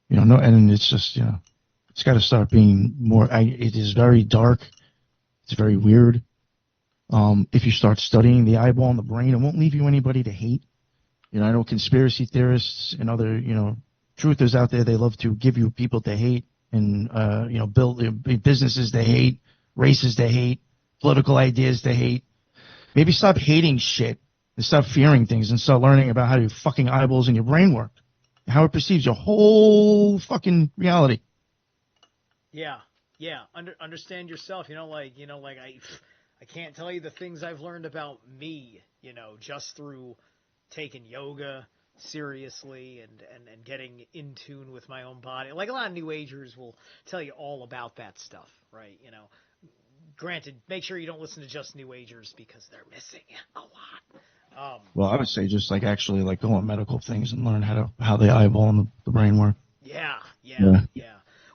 And it's just, it's got to start being more, it is very dark. It's very weird. If you start studying the eyeball and the brain, it won't leave you anybody to hate. I know conspiracy theorists and other, truthers out there, they love to give you people to hate and, build businesses they hate, races they hate, political ideas they hate. Maybe stop hating shit and stop fearing things and start learning about how your fucking eyeballs and your brain work. How it perceives your whole fucking reality. Yeah. Understand yourself. I can't tell you the things I've learned about me, just through taking yoga seriously and getting in tune with my own body. Like a lot of New Agers will tell you all about that stuff, right? Granted, make sure you don't listen to just New Agers because they're missing a lot. Well, I would say just like actually like go on medical things and learn how the eyeball and the brain work. Yeah.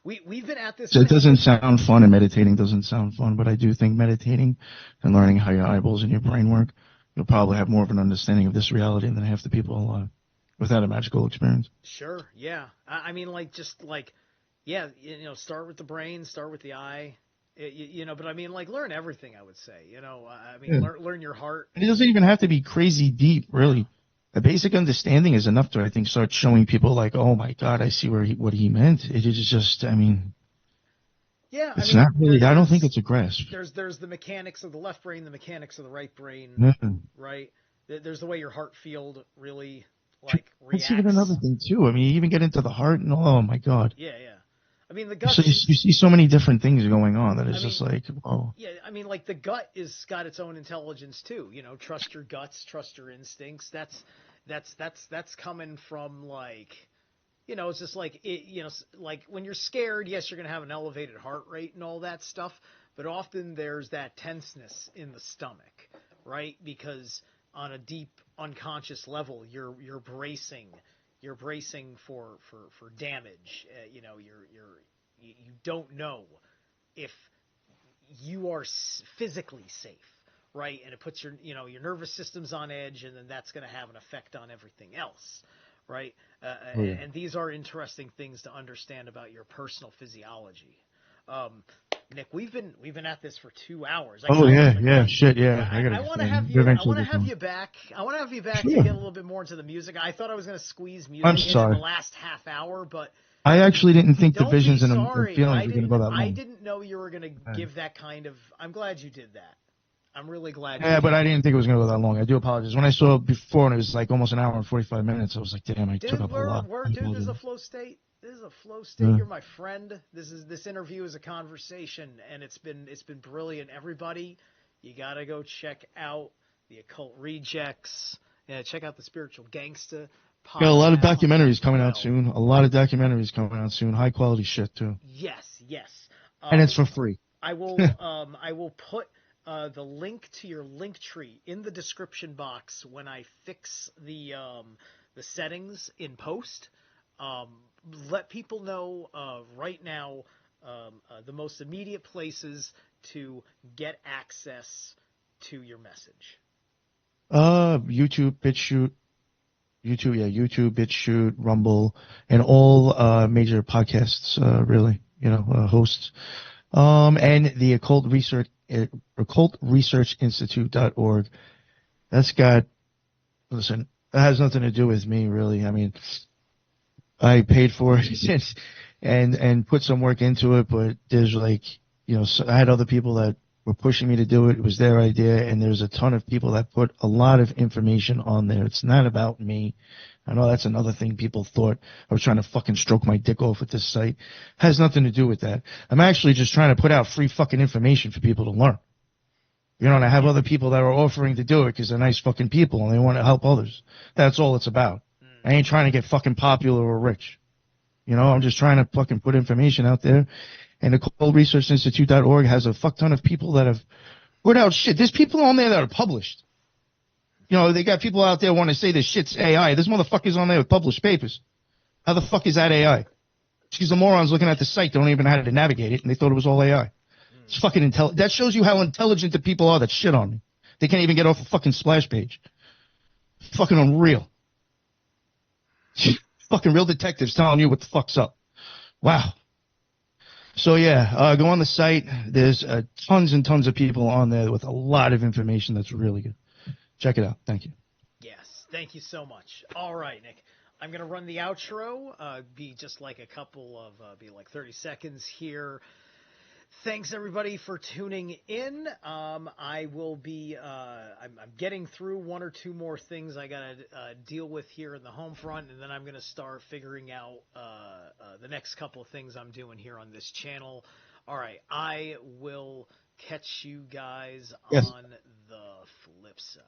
We've been at this. So it doesn't sound fun, and meditating doesn't sound fun, but I do think meditating and learning how your eyeballs and your brain work, you'll probably have more of an understanding of this reality than half the people without a magical experience. Sure. Yeah. Start with the brain, start with the eye. But learn everything, I would say, learn your heart. And it doesn't even have to be crazy deep, really. A basic understanding is enough to, I think, start showing people like, oh my God, I see what he meant. It is just, yeah, it's not really, I don't think it's a grasp. There's the mechanics of the left brain, the mechanics of the right brain, right? There's the way your heart field really reacts. That's even another thing too. You even get into the heart and oh my God. Yeah. The gut. So you see so many different things going on that it's just like, oh. Yeah, the gut is got its own intelligence too. Trust your guts, trust your instincts. That's coming from it's just like when you're scared. Yes, you're gonna have an elevated heart rate and all that stuff, but often there's that tenseness in the stomach, right? Because on a deep unconscious level, you're bracing. You're bracing for damage. You don't know if you are physically safe, right? And it puts your nervous system's on edge, and then that's going to have an effect on everything else, right? And these are interesting things to understand about your personal physiology. Nick, we've been at this for 2 hours. I want to have you back. I want to have you back to get a little bit more into the music. I thought I was going to squeeze music in the last half hour, but I actually didn't think the visions and feelings were going to go that long. I didn't know you were going to give that kind of. I'm glad you did that. I'm really glad. Yeah, but I didn't think it was going to go that long. I do apologize. When I saw it before and it was like almost an hour and 45 minutes, I was like, damn, I took Dude, up a lot. dude, this is a flow state. This is a flow state. Yeah. You're my friend. This interview is a conversation, and it's been brilliant. Everybody, you gotta go check out the Occult Rejects. Yeah, check out the Spiritual Gangsta podcast. Got a lot of documentaries coming out Well, soon. A lot of documentaries coming out soon. High quality shit too. Yes, yes. And it's for free. I will put the link to your link tree in the description box when I fix the settings in post. Let people know right now the most immediate places to get access to your message. YouTube, BitChute, Rumble, and all major podcasts, really, hosts. And the occultresearchinstitute.org. That's got, listen, that has nothing to do with me, really. I mean, I paid for it and put some work into it, but there's like, so I had other people that were pushing me to do it. It was their idea, and there's a ton of people that put a lot of information on there. It's not about me. I know that's another thing people thought I was trying to fucking stroke my dick off with this site. Has nothing to do with that. I'm actually just trying to put out free fucking information for people to learn. And I have other people that are offering to do it because they're nice fucking people and they want to help others. That's all it's about. I ain't trying to get fucking popular or rich. I'm just trying to fucking put information out there. And the occultresearchinstitute.org has a fuck ton of people that have put out shit. There's people on there that are published. They got people out there want to say this shit's AI. There's motherfuckers on there with published papers. How the fuck is that AI? Because the morons looking at the site don't even know how to navigate it, and they thought it was all AI. It's fucking intelligent. That shows you how intelligent the people are that shit on me. They can't even get off a fucking splash page. Fucking unreal. Fucking real detectives telling you what the fuck's up. Wow. So yeah, go on the site. There's tons and tons of people on there with a lot of information that's really good. Check it out. Thank you. Yes, thank you so much. All right, Nick. I'm going to run the outro. Be just like a couple of, be like 30 seconds here. Thanks everybody for tuning in. I will be, I'm getting through one or two more things I got to deal with here in the home front, and then I'm going to start figuring out the next couple of things I'm doing here on this channel. All right, I will catch you guys on the flip side.